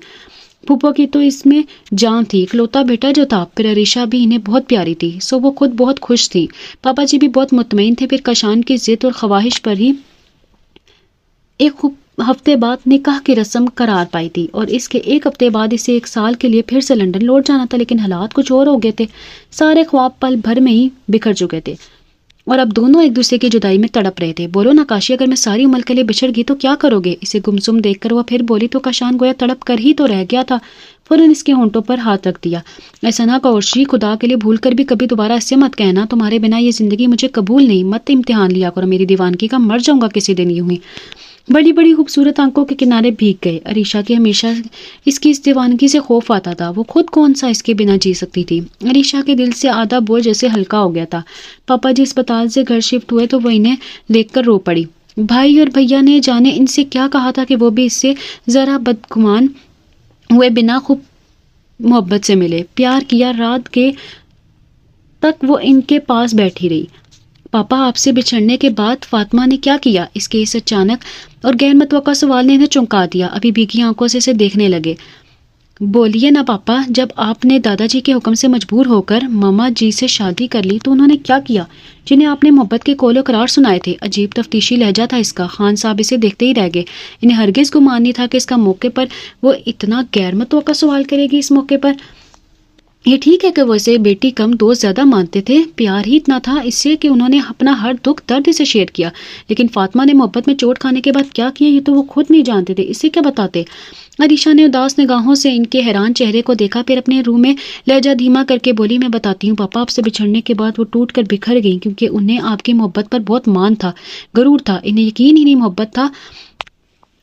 پھوپھو کی تو اس میں جان تھی، اکلوتا بیٹا جو تھا۔ پھر عریشہ بھی انہیں بہت پیاری تھی، سو وہ خود بہت خوش تھی۔ پاپا جی بھی بہت مطمئن تھے۔ پھر کاشان کی ضد اور خواہش پر ہی ایک ہفتے بعد نکاح کی رسم قرار پائی تھی، اور اس کے 1 ہفتے بعد اسے 1 سال کے لیے پھر سے لندن لوٹ جانا تھا۔ لیکن حالات کچھ اور ہو گئے تھے، سارے خواب پل بھر میں ہی بکھر چکے تھے اور اب دونوں ایک دوسرے کی جدائی میں تڑپ رہے تھے۔ بولو نا کاشی، اگر میں ساری عمر کے لیے بچھڑ گئی تو کیا کرو گے؟ اسے گمسم دیکھ کر وہ پھر بولی تو کاشان گویا تڑپ کر ہی تو رہ گیا تھا، فوراً اس کے ہونٹوں پر ہاتھ رکھ دیا۔ ایسا نہ کہو عرشی، خدا کے لیے بھول کر بھی کبھی دوبارہ ایسے مت کہنا، تمہارے بنا یہ زندگی مجھے قبول نہیں، مت امتحان لیا کرو میری دیوانگی کا، مر جاؤں گا کسی دن یوں ہی۔ بڑی بڑی خوبصورت آنکھوں کے کنارے بھیگ گئے۔ عریشہ کی ہمیشہ اس کی اس دیوانگی سے خوف آتا تھا، وہ خود کون سا اس کے بنا جی سکتی تھی۔ عریشہ کے دل سے آدھا بوجھ جیسے ہلکا ہو گیا تھا۔ پاپا جی اسپتال سے گھر شفٹ ہوئے تو وہ انہیں دیکھ کر رو پڑی۔ بھائی اور بھیا نے جانے ان سے کیا کہا تھا کہ وہ بھی اس سے ذرا بدگمان ہوئے بنا خوب محبت سے ملے، پیار کیا۔ رات کے تک وہ ان کے پاس بیٹھی رہی۔ پاپا آپ سے بچھڑنے کے بعد فاطمہ نے کیا کیا؟ اس کے اس اچانک اور غیر متوقع سوال نے انہیں چونکا دیا۔ ابھی بھیگی آنکھوں سے اسے دیکھنے لگے۔ بولیے نا پاپا، جب آپ نے دادا جی کے حکم سے مجبور ہو کر ماما جی سے شادی کر لی تو انہوں نے کیا کیا جنہیں آپ نے محبت کے قول و قرار سنائے تھے؟ عجیب تفتیشی لہجہ تھا اس کا۔ خان صاحب اسے دیکھتے ہی رہ گئے، انہیں ہرگز گمان نہیں تھا کہ اس کا موقع پر وہ اتنا غیر متوقع سوال کرے گی۔ اس موقع پر یہ ٹھیک ہے کہ وہ اسے بیٹی کم دوست زیادہ مانتے تھے، پیار ہی اتنا تھا اس سے کہ انہوں نے اپنا ہر دکھ درد اسے شیئر کیا، لیکن فاطمہ نے محبت میں چوٹ کھانے کے بعد کیا کیا یہ تو وہ خود نہیں جانتے تھے، اسے کیا بتاتے؟ عریشہ نے اداس نگاہوں سے ان کے حیران چہرے کو دیکھا، پھر اپنے روح میں لہجہ دھیما کر کے بولی، میں بتاتی ہوں پاپا، آپ سے بچھڑنے کے بعد وہ ٹوٹ کر بکھر گئی کیونکہ انہیں آپ کی محبت پر بہت مان تھا، غرور تھا، انہیں یقین ہی نہیں محبت تھا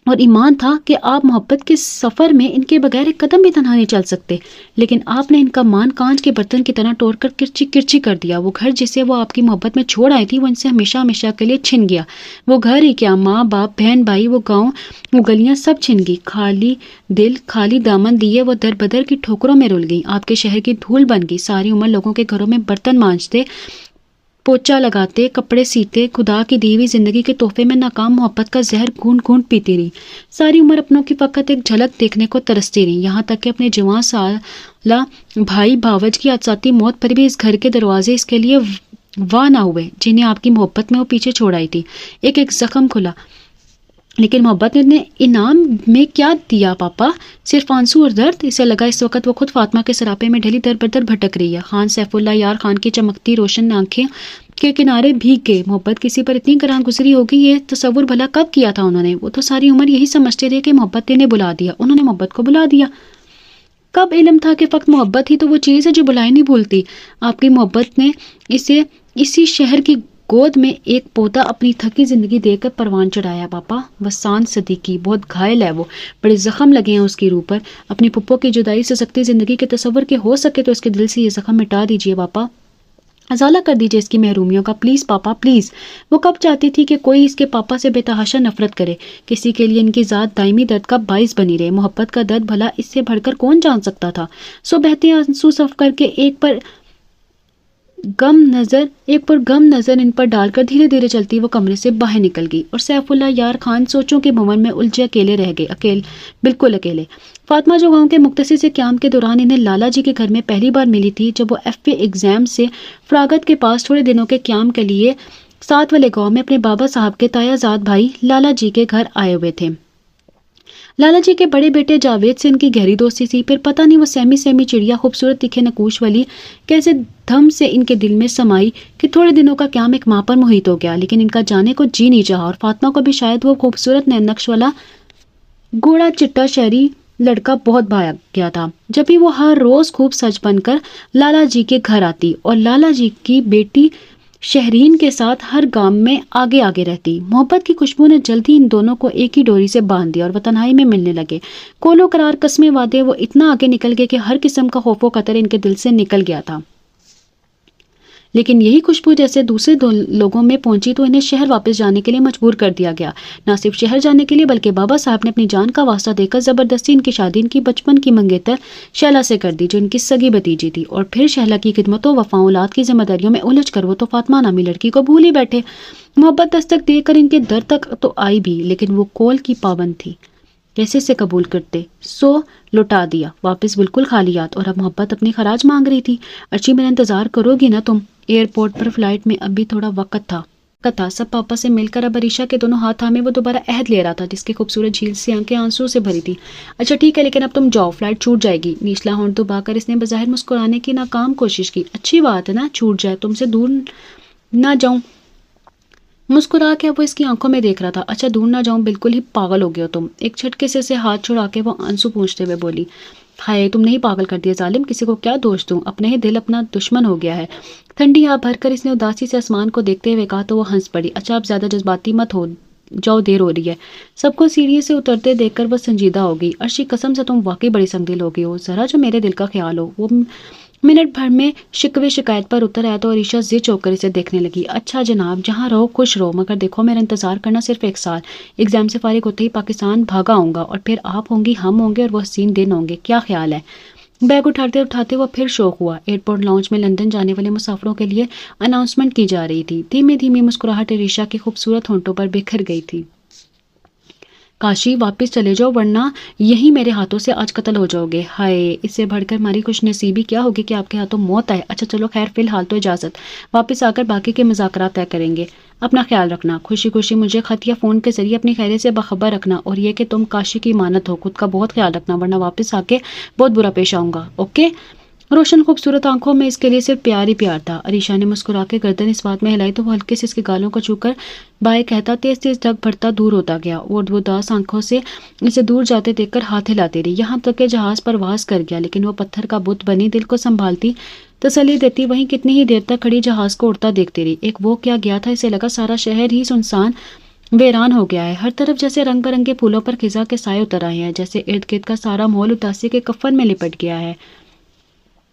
اور ایمان تھا کہ آپ محبت کے سفر میں ان کے بغیر ایک قدم بھی تنہا نہیں چل سکتے، لیکن آپ نے ان کا مان کانچ کے برتن کی طرح توڑ کر کرچی کرچی کر دیا۔ وہ گھر جسے وہ آپ کی محبت میں چھوڑ آئی تھی وہ ان سے ہمیشہ ہمیشہ کے لیے چھن گیا۔ وہ گھر ہی کیا، ماں باپ بہن بھائی، وہ گاؤں وہ گلیاں سب چھن گئی۔ خالی دل خالی دامن لیے وہ در بدر کی ٹھوکروں میں رول گئی، آپ کے شہر کی دھول بن گئی۔ ساری عمر لوگوں کے گھروں میں برتن مانجتے، پوچا لگاتے، کپڑے سیتے، خدا کی دی ہوئی زندگی کے تحفے میں ناکام محبت کا زہر گھونٹ گھونٹ پیتی رہی۔ ساری عمر اپنوں کی فقط ایک جھلک دیکھنے کو ترستی رہی، یہاں تک کہ اپنے جوان لا بھائی بھاوج کی حادثاتی موت پر بھی اس گھر کے دروازے اس کے لیے واہ نہ ہوئے جنہیں آپ کی محبت میں وہ پیچھے چھوڑ آئی تھی۔ ایک ایک زخم کھلا، لیکن محبت نے انعام میں کیا دیا پاپا؟ صرف آنسو اور درد؟ اسے لگا اس وقت وہ خود فاطمہ کے سراپے میں ڈھلی در بدر بھٹک رہی ہے۔ خان سیف اللہ یار خان کی چمکتی روشن آنکھیں کے کنارے بھیگ گئے۔ محبت کسی پر اتنی گراں گزری ہوگی، یہ تصور بھلا کب کیا تھا انہوں نے؟ وہ تو ساری عمر یہی سمجھتے رہے کہ محبت نے بلا دیا، انہوں نے محبت کو بلا دیا۔ کب علم تھا کہ فقط محبت ہی تو وہ چیز ہے جو بلائے نہیں بھولتی۔ آپ کی محبت نے اسے اسی شہر کی گود میں ایک پودا اپنی تھکی زندگی دے کر پروان چڑھایا۔ پاپا وسان صدیقی بہت گھائل ہے، وہ بڑے زخم لگے ہیں اس کی روح پر۔ اپنی پھپھو کی جدائی سے سکتی زندگی کے تصور کے ہو سکے تو اس کے دل سے یہ زخم مٹا دیجئے پاپا، ازالہ کر دیجئے اس کی محرومیوں کا، پلیز پاپا پلیز۔ وہ کب چاہتی تھی کہ کوئی اس کے پاپا سے بے تحاشا نفرت کرے، کسی کے لیے ان کی ذات دائمی درد کا باعث بنی رہے۔ محبت کا درد بھلا اس سے بڑھ کر کون جان سکتا تھا؟ سو بہتے آنسو صف کر کے ایک پر غم نظر ان پر ڈال کر دھیرے دھیرے چلتی وہ کمرے سے باہر نکل گئی، اور سیف اللہ یار خان سوچوں کے بھون میں الجھے اکیلے رہ گئے، بالکل اکیلے۔ فاطمہ جو گاؤں کے مختصر سے قیام کے دوران انہیں لالا جی کے گھر میں پہلی بار ملی تھی، جب وہ ایف اے ایگزام سے فراغت کے پاس تھوڑے دنوں کے قیام کے لیے ساتھ والے گاؤں میں اپنے بابا صاحب کے تایا زاد بھائی لالا جی کے گھر آئے ہوئے تھے۔ لالا جی کے بڑے بیٹے جاوید سے ان کی گہری دوستی تھی، پھر پتہ نہیں وہ سہمی چڑیا خوبصورت تکھے نقوش والی کیسے دھم سے ان کے دل میں سمائی کہ تھوڑے دنوں کا قیام ایک ماہ پر محیط ہو گیا، لیکن ان کا جانے کو جی نہیں چاہا، اور فاطمہ کو بھی شاید وہ خوبصورت نین نقش والا گوڑا چٹا شہری لڑکا بہت بھایا گیا تھا۔ جب بھی وہ ہر روز خوب سج بن کر لالا جی کے گھر آتی اور لالا جی کی بیٹی شہرین کے ساتھ ہر گام میں آگے آگے رہتی، محبت کی خوشبو نے جلد ہی ان دونوں کو ایک ہی ڈوری سے باندھ دیا اور وہ تنہائی میں ملنے لگے۔ کولو قرار قسمیں وعدے وہ اتنا آگے نکل گئے کہ ہر قسم کا خوف و خطر ان کے دل سے نکل گیا تھا۔ لیکن یہی خوشبو جیسے دوسرے دو لوگوں میں پہنچی تو انہیں شہر واپس جانے کے لیے مجبور کر دیا گیا۔ نہ صرف شہر جانے کے لیے بلکہ بابا صاحب نے اپنی جان کا واسطہ دے کر زبردستی ان کی شادی ان کی بچپن کی منگیتر شیلا سے کر دی، جو ان کی سگی بھتیجی تھی، اور پھر شیلا کی خدمتوں وفاؤں اولاد کی ذمہ داریوں میں الجھ کر وہ تو فاطمہ نامی لڑکی کو بھول ہی بیٹھے۔ محبت دستک دے کر ان کے در تک تو آئی بھی، لیکن وہ کول کی پابند تھی، کیسے سے قبول کرتے؟ سو لوٹا دیا واپس بالکل خالیات، اور اب محبت اپنی خراج مانگ رہی تھی۔ ارچی میرا انتظار کرو گی نا تم؟ ایئرپورٹ پر فلائٹ میں ابھی تھوڑا وقت تھا سب پاپا سے مل کر اب عریشہ کے دونوں ہاتھ تھامے وہ دوبارہ عہد لے رہا تھا، جس کی خوبصورت جھیل سے آنکھیں آنسو سے بھری تھی۔ اچھا ٹھیک ہے، لیکن اب تم جاؤ، فلائٹ چھوٹ جائے گی۔ نیچلا ہونٹ دبا کر اس نے بظاہر مسکرانے کی ناکام کوشش کی۔ اچھی بات ہے نا، چھوٹ جائے، تم سے دور نہ جاؤں۔ مسکرا کے وہ اس کی آنکھوں میں دیکھ رہا تھا۔ اچھا دور نہ جاؤں، بالکل ہی پاگل ہو گئے ہو تم۔ ایک جھٹکے سے اسے ہاتھ چھڑا کے وہ آنسو پوچھتے ہوئے بولی، ہائے تم نہیں پاگل کر دیا ظالم، کسی کو کیا دوش دوں، اپنے ہی دل اپنا دشمن ہو گیا ہے۔ ٹھنڈی آب بھر کر اس نے اداسی سے آسمان کو دیکھتے ہوئے کہا تو وہ ہنس پڑی۔ اچھا اب زیادہ جذباتی مت ہو جاؤ، دیر ہو رہی ہے۔ سب کو سیڑھی سے اترتے دیکھ کر وہ سنجیدہ ہو گئی۔ ارشی قسم سے تم واقعی بڑی سنگ دل ہو گئی ہو، ذرا جو میرے دل کا خیال ہو۔ وہ منٹ بھر میں شکوے شکایت پر اتر آیا تو عریشہ زچ ہو کر اسے دیکھنے لگی۔ اچھا جناب، جہاں رہو خوش رہو، مگر دیکھو میرا انتظار کرنا صرف 1 سال، ایگزام سے فارغ ہوتے ہی پاکستان بھاگا آؤں گا، اور پھر آپ ہوں گی، ہم ہوں گے، اور وہ حسین دن ہوں گے، کیا خیال ہے؟ بیگ اٹھاتے اٹھاتے وہ پھر شوق ہوا۔ ایئرپورٹ لاؤنج میں لندن جانے والے مسافروں کے لیے اناؤنسمنٹ کی جا رہی تھی۔ دھیمی دھیمی مسکراہٹ عریشہ کے خوبصورت ہونٹوں پر بکھر گئی تھی۔ کاشی واپس چلے جاؤ ورنہ یہی میرے ہاتھوں سے آج قتل ہو جاؤ گے۔ ہائے، اس سے بڑھ کر ہماری خوش نصیبی کیا ہوگی کہ آپ کے ہاتھوں موت آئے۔ اچھا چلو خیر، فی الحال تو اجازت، واپس آ کر باقی کے مذاکرات طے کریں گے۔ اپنا خیال رکھنا، خوشی خوشی مجھے خط یا فون کے ذریعے اپنی خیریت سے باخبر رکھنا، اور یہ کہ تم کاشی کی امانت ہو، خود کا بہت خیال رکھنا ورنہ واپس آ کے بہت برا پیش آؤں گا، اوکے؟ روشن خوبصورت آنکھوں میں اس کے لیے صرف پیار ہی پیار تھا۔ عریشہ نے مسکرا کے گردن اس بات میں ہلائی تو وہ ہلکے سے اس کے گالوں کو چھو کر بائے کہتا تیز تیز ڈھک بھرتا دور ہوتا گیا، اور وہ اداس آنکھوں سے اسے دور جاتے دیکھ کر ہاتھ ہلاتی رہی، یہاں تک کہ جہاز پرواز کر گیا، لیکن وہ پتھر کا بت بنی دل کو سنبھالتی تسلی دیتی وہیں کتنی ہی دیر تک کھڑی جہاز کو اڑتا دیکھتی رہی۔ ایک وہ کیا گیا تھا، اسے لگا سارا شہر ہی سنسان ویران ہو گیا ہے، ہر طرف جیسے رنگ برنگے پھولوں پر خزاں کے سائے اتر آئے ہیں، جیسے ارد گرد کا سارا ماحول اداسی کے کفن میں لپٹ گیا ہے۔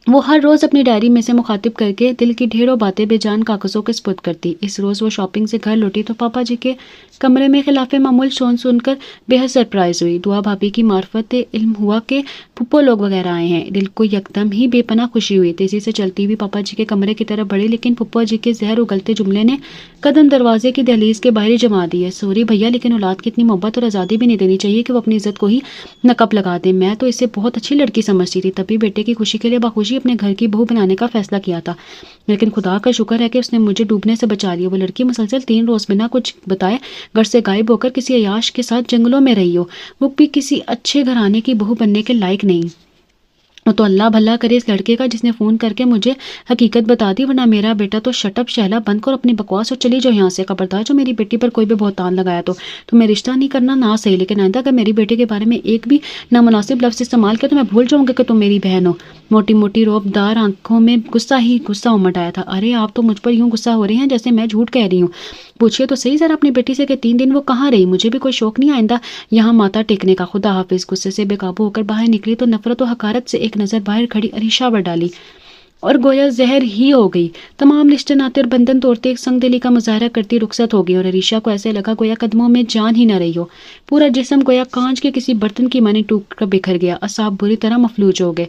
وہ ہر روز اپنی ڈائری میں سے مخاطب کر کے دل کی ڈھیروں باتیں بے جان کاغذوں کے سپرد کرتی۔ اس روز وہ شاپنگ سے گھر لوٹی تو پاپا جی کے کمرے میں خلاف معمول شون سن کر بے حد سرپرائز ہوئی۔ دعا بھابھی کی معرفت علم ہوا کہ پھپھو لوگ وغیرہ آئے ہیں۔ دل کو یکدم ہی بے پناہ خوشی ہوئی۔ تیزی سے چلتی ہوئی پاپا جی کے کمرے کی طرف بڑھی، لیکن پھپھو جی کے زہر اگلتے جملے نے قدم دروازے کی دہلیز کے باہر جما دیے۔ سوری بھیا، لیکن اولاد کی اتنی محبت اور آزادی بھی نہیں دینی چاہیے کہ وہ اپنی عزت کو ہی نقب لگا دے۔ میں تو اسے بہت اچھی لڑکی سمجھتی تھی، تبھی بیٹے کی خوشی کے لیے باخوشی اپنے گھر کی بہو بنانے کا فیصلہ کیا تھا، لیکن خدا کا شکر ہے کہ اس نے مجھے ڈوبنے سے بچا لیا۔ وہ لڑکی مسلسل 3 روز بنا کچھ بتائے گھر سے غائب ہو کر کسی عیاش کے ساتھ جنگلوں میں رہی ہو۔ وہ بھی کسی اچھے گھرانے کی بہو بننے کے لائق نہیں۔ وہ تو اللہ بھلا کرے اس لڑکے کا جس نے فون کر کے مجھے حقیقت بتا دی، ورنہ میرا بیٹا تو شٹ اپ شہلا بند کر اپنی بکواس اور چلی جاؤ یہاں سے۔ خبردار جو میری بیٹی پر کوئی بھی بہتان لگایا تو تمہیں رشتہ نہیں کرنا نہ صحیح، لیکن آئندہ اگر میری بیٹی کے بارے میں ایک بھی نامناسب لفظ استعمال کیا تو میں بھول جاؤں گا کہ تم میری بہن ہو۔ موٹی موٹی روب دار آنکھوں میں غصہ ہی غصہ امٹ آیا تھا۔ ارے آپ تو مجھ پر یوں غصہ ہو رہے ہیں جیسے میں جھوٹ کہہ رہی ہوں۔ پوچھئے تو صحیح ذرا اپنی بیٹی سے کہ 3 دن وہ کہاں رہی، مجھے بھی کوئی شوق نہیں آئندہ یہاں ماتا ٹیکنے کا۔ خدا حافظ۔ غصے سے بے قابو ہو کر باہر نکلی تو نفرت و حقارت سے ایک نظر باہر کھڑی عریشہ پر ڈالی اور گویا زہر ہی ہو گئی۔ تمام رشتے ناتے اور بندھن توڑتے ایک سنگ دلی کا مظاہرہ کرتی رخصت ہو گئی، اور عریشہ کو ایسے لگا گویا قدموں میں جان ہی نہ رہی ہو۔ پورا جسم گویا کانچ کے کسی برتن کی مانی ٹوٹ کر بکھر گیا، اعصاب بری طرح مفلوج ہو گئے۔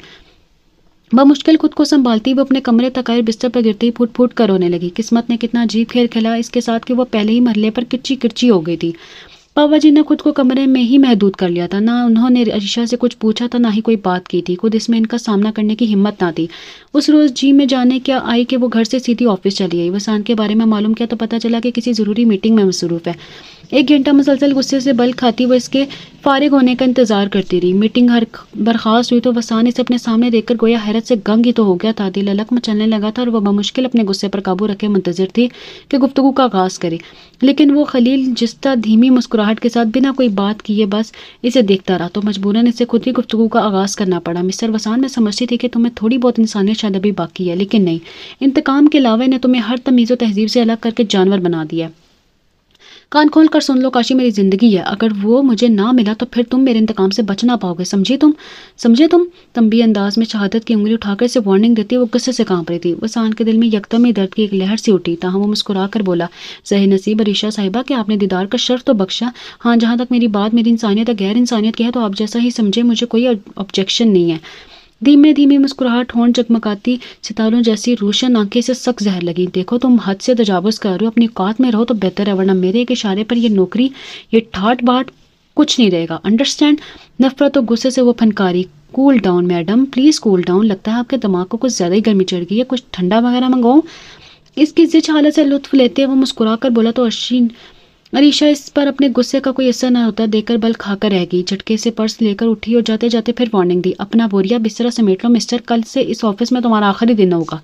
بمشکل خود کو سنبھالتی وہ اپنے کمرے تک آئے، بستر پر گرتے ہی پھوٹ پھوٹ کر رونے لگی۔ قسمت نے کتنا عجیب کھیل کھیلا اس کے ساتھ کہ وہ پہلے ہی مرحلے پر کچی کرچی ہو گئی تھی۔ پاپا جی نے خود کو کمرے میں ہی محدود کر لیا تھا، نہ انہوں نے عریشہ سے کچھ پوچھا تھا، نہ ہی کوئی بات کی تھی۔ خود اس میں ان کا سامنا کرنے کی ہمت نہ تھی۔ اس روز جی میں جانے کیا آئی کہ وہ گھر سے سیدھی آفس چلی گئی۔ وسان کے بارے میں معلوم کیا تو پتہ چلا کہ کسی ضروری میٹنگ میں مصروف ہے۔ 1 گھنٹہ مسلسل غصے سے بل کھاتی وہ اس کے فارغ ہونے کا انتظار کرتی رہی۔ میٹنگ برخاست ہوئی تو وسان اسے اپنے سامنے دیکھ کر گویا حیرت سے گنگ ہی تو ہو گیا تھا، دل الگ مچلنے لگا تھا، اور وہ بمشکل اپنے غصے پر قابو رکھے منتظر تھی کہ گفتگو کا آغاز کرے، لیکن وہ خلیل جستہ دھیمی مسکراہٹ کے ساتھ بنا کوئی بات کیے بس اسے دیکھتا رہا، تو مجبوراً اسے خود ہی گفتگو کا آغاز کرنا پڑا۔ مسٹر وسان، میں سمجھتی تھی کہ تمہیں تھوڑی بہت انسانیت شاید ابھی باقی ہے، لیکن نہیں، انتقام کے لاوے نے تمہیں ہر تمیز و تہذیب سے الگ کر کے جانور بنا دیا ہے۔ کان کھول کر سن لو، کاشی میری زندگی ہے، اگر وہ مجھے نہ ملا تو پھر تم میرے انتقام سے بچ نہ پاؤ گے، سمجھے تم؟ تنبیہ انداز میں شہادت کی انگلی اٹھا کر اسے وارننگ دیتی وہ غصے سے کانپ رہی تھی۔ وسان کے دل میں یکدم ہی درد کی ایک لہر سی اٹھی، تاہم وہ مسکرا کر بولا، ظاہر نصیب عریشہ صاحبہ کہ آپ نے دیدار کا شرف تو بخشا۔ ہاں، جہاں تک میری بات میری انسانیت یا غیر انسانیت کی ہے تو آپ جیسا ہی سمجھے، مجھے کوئی آبجیکشن نہیں ہے۔ دھیمے دھیمی مسکراہٹ، ہونٹ جگمگاتی ستاروں جیسی روشن آنکھیں سے سخت زہر لگی۔ دیکھو تم حد سے تجاوز کر رہے ہو، اپنی اوقات میں رہو تو بہتر ہے، ورنہ میرے ایک اشارے پر یہ نوکری، یہ ٹھاٹ باٹ کچھ نہیں رہے گا، انڈرسٹینڈ؟ نفرت و غصے سے وہ پھنکاری۔ Cool down madam, please cool down, لگتا ہے آپ کے دماغ کو کچھ زیادہ ہی گرمی چڑھ گئی ہے، کچھ ٹھنڈا وغیرہ منگواؤں؟ اس کی زچ حالت سے لطف لیتے وہ مسکرا کر بولا تو عریشہ اس پر اپنے غصے کا کوئی اثر نہ ہوتا دیکھ کر بل کھا کر رہ گئی۔ جھٹکے سے پرس لے کر اٹھی اور جاتے جاتے پھر وارننگ دی، اپنا بوریا بسترا سمیٹ لو مسٹر، کل سے اس آفس میں تمہارا آخری دن ہوگا۔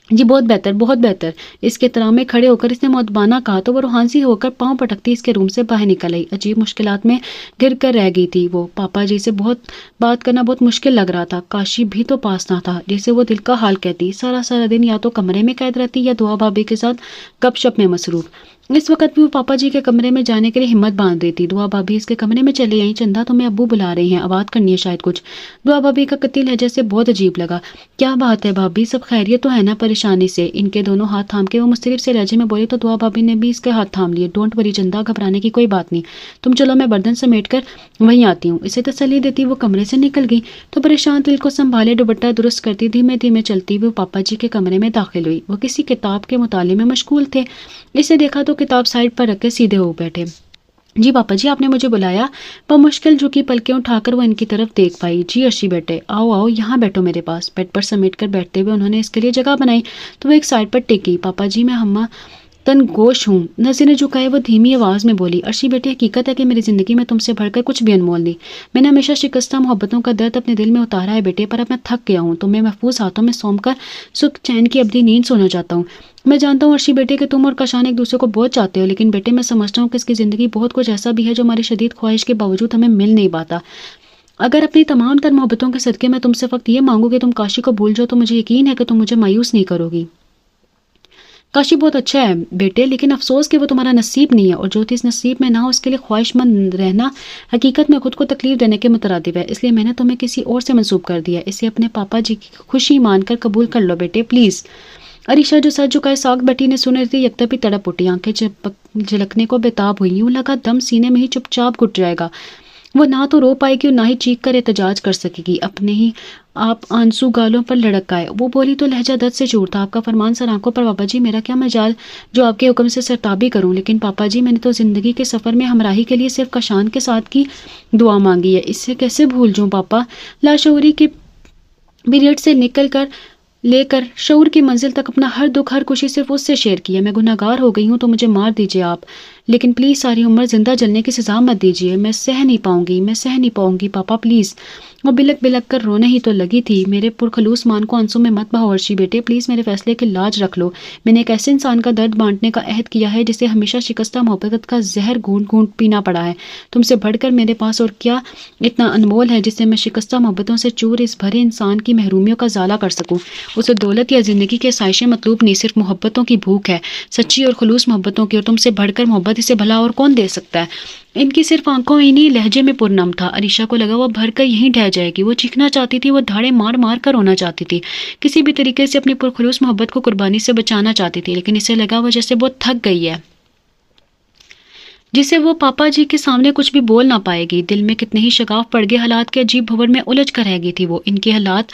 جی بہت بہتر، بہت بہتر۔ اس کے احترام میں کھڑے ہو کر اس نے مؤدبانہ کہا تو وہ روحانسی ہو کر پاؤں پٹکتی اس کے روم سے باہر نکل آئی۔ عجیب مشکلات میں گر کر رہ گئی تھی وہ۔ پاپا جی سے بات کرنا بہت مشکل لگ رہا تھا، کاشی بھی تو پاس نہ تھا جسے وہ دل کا حال کہتی۔ سارا دن یا تو کمرے میں قید رہتی یا دعا بھابھی کے ساتھ گپ شپ میں مصروف۔ اس وقت بھی وہ پاپا جی کے کمرے میں جانے کے لیے ہمت باندھ رہی تھی۔ دعا بھابھی اس کے کمرے میں چلی آئی۔ چندہ تمہیں ابو بلا رہے ہیں، بات کرنی ہے شاید کچھ۔ دعا بھابھی کا قطعی لہجے سے بہت عجیب لگا۔ کیا بات ہے بھابھی، سب خیریت تو ہے نا؟ پریشانی سے ان کے دونوں ہاتھ تھام کے وہ مسترب سے لہجے میں بولی تو دعا بھابھی نے بھی اس کے ہاتھ تھام لیے۔ ڈونٹ وری چندہ، گھبرانے کی کوئی بات نہیں، تم چلو میں برتن سمیٹ کر وہیں آتی ہوں۔ اسے تسلی دیتی وہ کمرے سے نکل گئی تو پریشان دل کو سنبھالے دوپٹہ درست کرتی دھیمے دھیمے چلتی وہ پاپا جی کے کمرے میں داخل ہوئی۔ وہ کسی کتاب کے مطالعے میں مشغول تھے۔ اسے دیکھا تو کتاب سائڈ پر رکھ کے سیدھے ہو بیٹھے۔ جی پاپا جی، آپ نے مجھے بلایا؟ بمشکل جھکی پلکیں اٹھا کر وہ ان کی طرف دیکھ پائی۔ جی ارشی بیٹے، آؤ یہاں بیٹھو میرے پاس۔ بیڈ پر سمیٹ کر بیٹھتے ہوئے انہوں نے اس کے لیے جگہ بنائی تو وہ ایک سائڈ پر ٹک گئی۔ پاپا جی، میں ہمہ تن گوش ہوں، نظریں جھکائے وہ دھیمی آواز میں بولی۔ ارشی بیٹے، حقیقت ہے کہ میری زندگی میں تم سے بڑھ کر کچھ بھی انمول نہیں۔ میں نے ہمیشہ شکستہ محبتوں کا درد اپنے دل میں اتارا ہے بیٹے، پر اب میں تھک گیا ہوں، تمہیں محفوظ ہاتھوں میں سونپ کر سکھ چین کی ابدی نیند سونا چاہتا ہوں۔ میں جانتا ہوں ارشی بیٹے کہ تم اور کاشان ایک دوسرے کو بہت چاہتے ہو، لیکن بیٹے میں سمجھتا ہوں کہ اس کی زندگی بہت کچھ ایسا بھی ہے جو ہماری شدید خواہش کے باوجود ہمیں مل نہیں پاتا۔ اگر اپنی تمام تر محبتوں کے صدقے میں تم سے وقت یہ مانگو کہ تم کاشی کو بھول جاؤ تو مجھے یقین ہے کہ تم مجھے مایوس نہیں کرو گی۔ کاشی بہت اچھا ہے بیٹے، لیکن افسوس کہ وہ تمہارا نصیب نہیں ہے، اور جو چیز نصیب میں نہ ہو اس کے لیے خواہش مند رہنا حقیقت میں خود کو تکلیف دینے کے مترادف ہے، اس لیے میں نے تمہیں کسی اور سے منسوب کر دیا، اسے اپنے پاپا جی کی خوشی مان کر قبول کر لو بیٹے پلیز۔ عریشہ جو سر جھکائے ساکھ بیٹھی نے سن رہی تھی، یکدم تڑپ اٹھی، آنکھیں جھلکنے کو بےتاب ہوئی، یوں لگا دم سینے میں ہی چپ چاپ گھٹ جائے گا، وہ نہ تو رو پائے گی اور نہ ہی چیخ کر احتجاج کر سکے گی۔ اپنے ہی آپ آنسو گالوں پر لڑک آئے، وہ بولی تو لہجہ درد سے چور تھا، آپ کا فرمان سر آنکھوں پر، پاپا جی میرا کیا مجال جو آپ کے حکم سے سرتابی کروں، لیکن پاپا جی میں نے تو زندگی کے سفر میں ہمراہی کے لیے صرف کشان کے ساتھ کی دعا مانگی ہے، اس سے کیسے بھول جاؤں پاپا۔ لاشعوری کے پیریڈ سے نکل کر لے کر شعور کی منزل تک اپنا ہر دکھ ہر خوشی صرف اس سے شیئر کیا۔ میں گناہگار ہو گئی ہوں تو مجھے مار دیجیے آپ، لیکن پلیز ساری عمر زندہ جلنے کی سزا مت دیجیے، میں سہ نہیں پاؤں گی پاپا پلیز۔ وہ بلک بلک کر رونے ہی تو لگی تھی۔ میرے پرخلوص مان کو آنسوں میں مت بہاؤ عرشی بیٹے، پلیز میرے فیصلے کی لاج رکھ لو، میں نے ایک ایسے انسان کا درد بانٹنے کا عہد کیا ہے جسے ہمیشہ شکستہ محبت کا زہر گھونٹ گھونٹ پینا پڑا ہے، تم سے بڑھ کر میرے پاس اور کیا اتنا انمول ہے جسے میں شکستہ محبتوں سے چور اس بھرے انسان کی محرومیوں کا ازالہ کر سکوں۔ اسے دولت یا زندگی کے آسائشیں مطلوب نہیں، صرف محبتوں کی بھوک ہے، سچی اور خلوص محبتوں کی، اور تم سے بڑھ کر محبت اسے بھلا اور کون دے سکتا ہے۔ ان کی صرف آنکھوں ہی نہیں لہجے میں پرنم تھا۔ عریشہ کو لگا وہ بھر کر یہیں ڈھہ جائے گی، وہ چیخنا چاہتی تھی، وہ دھاڑے مار مار کر رونا چاہتی تھی، کسی بھی طریقے سے اپنی پرخلوص محبت کو قربانی سے بچانا چاہتی تھی، لیکن اسے لگا وہ جیسے بہت تھک گئی ہے، جسے وہ پاپا جی کے سامنے کچھ بھی بول نہ پائے گی۔ دل میں کتنے ہی شگاف پڑ گئے، حالات کے عجیب بھور میں الجھ کر رہ گئی تھی وہ، ان کی حالت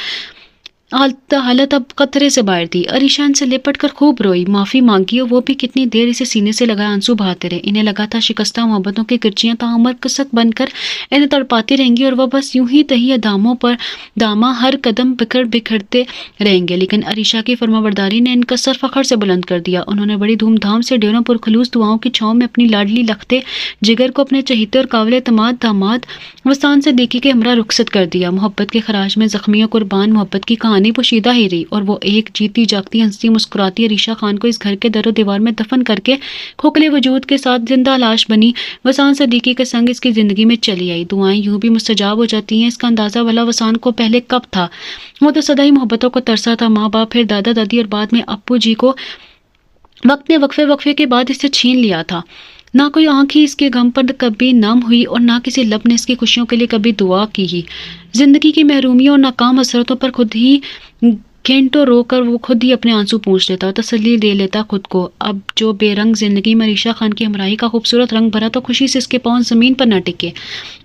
اب خطرے سے باہر تھی۔ عریشہ ان سے لپٹ کر خوب روئی، معافی مانگی، اور وہ بھی کتنی دیر اسے سینے سے لگائے آنسو بہاتے رہے۔ انہیں لگا تھا شکستہ محبتوں کی کرچیاں تاعمر کسک بن کر انہیں تڑپاتی رہیں گی، اور وہ بس یوں ہی تہی داموں پر داماں ہر قدم بکھرتے رہیں گے، لیکن عریشہ کی فرمانبرداری نے ان کا سر فخر سے بلند کر دیا۔ انہوں نے بڑی دھوم دھام سے ڈیروں پر خلوص دعاؤں کی چھاؤں میں اپنی لاڈلی لختے جگر کو اپنے چہیتے اور قابل اعتماد داماد وسان صدیقی کے ہمراہ رخصت کر دیا۔ محبت کے خراج میں زخمی و قربان محبت کی کہانی پوشیدہ ہی رہی، اور وہ ایک جیتی جاگتی ہنستی مسکراتی عریشہ خان کو اس گھر کے در و دیوار میں دفن کر کے کھوکھلے وجود کے ساتھ زندہ لاش بنی وسان صدیقی کے سنگ اس کی زندگی میں چلی آئی۔ دعائیں یوں بھی مستجاب ہو جاتی ہیں، اس کا اندازہ بھلا وسان کو پہلے کب تھا؟ وہ تو سدا ہی محبتوں کو ترسا تھا، ماں باپ، پھر دادا دادی، اور بعد میں ابو جی کو وقت نے وقفے کے بعد اسے چھین لیا تھا۔ نہ کوئی آنکھ ہی اس کے غم پر کبھی نم ہوئی، اور نہ کسی لب نے اس کی خوشیوں کے لیے کبھی دعا کی ہی۔ زندگی کی محرومیوں اور ناکام حسرتوں پر خود ہی گھنٹوں رو کر وہ خود ہی اپنے آنسو پونچھ لیتا اور تسلی دے لیتا خود کو۔ اب جو بے رنگ زندگی میں عریشہ خان کی ہمراہی کا خوبصورت رنگ بھرا تو خوشی سے اس کے پاؤں زمین پر نہ ٹکے۔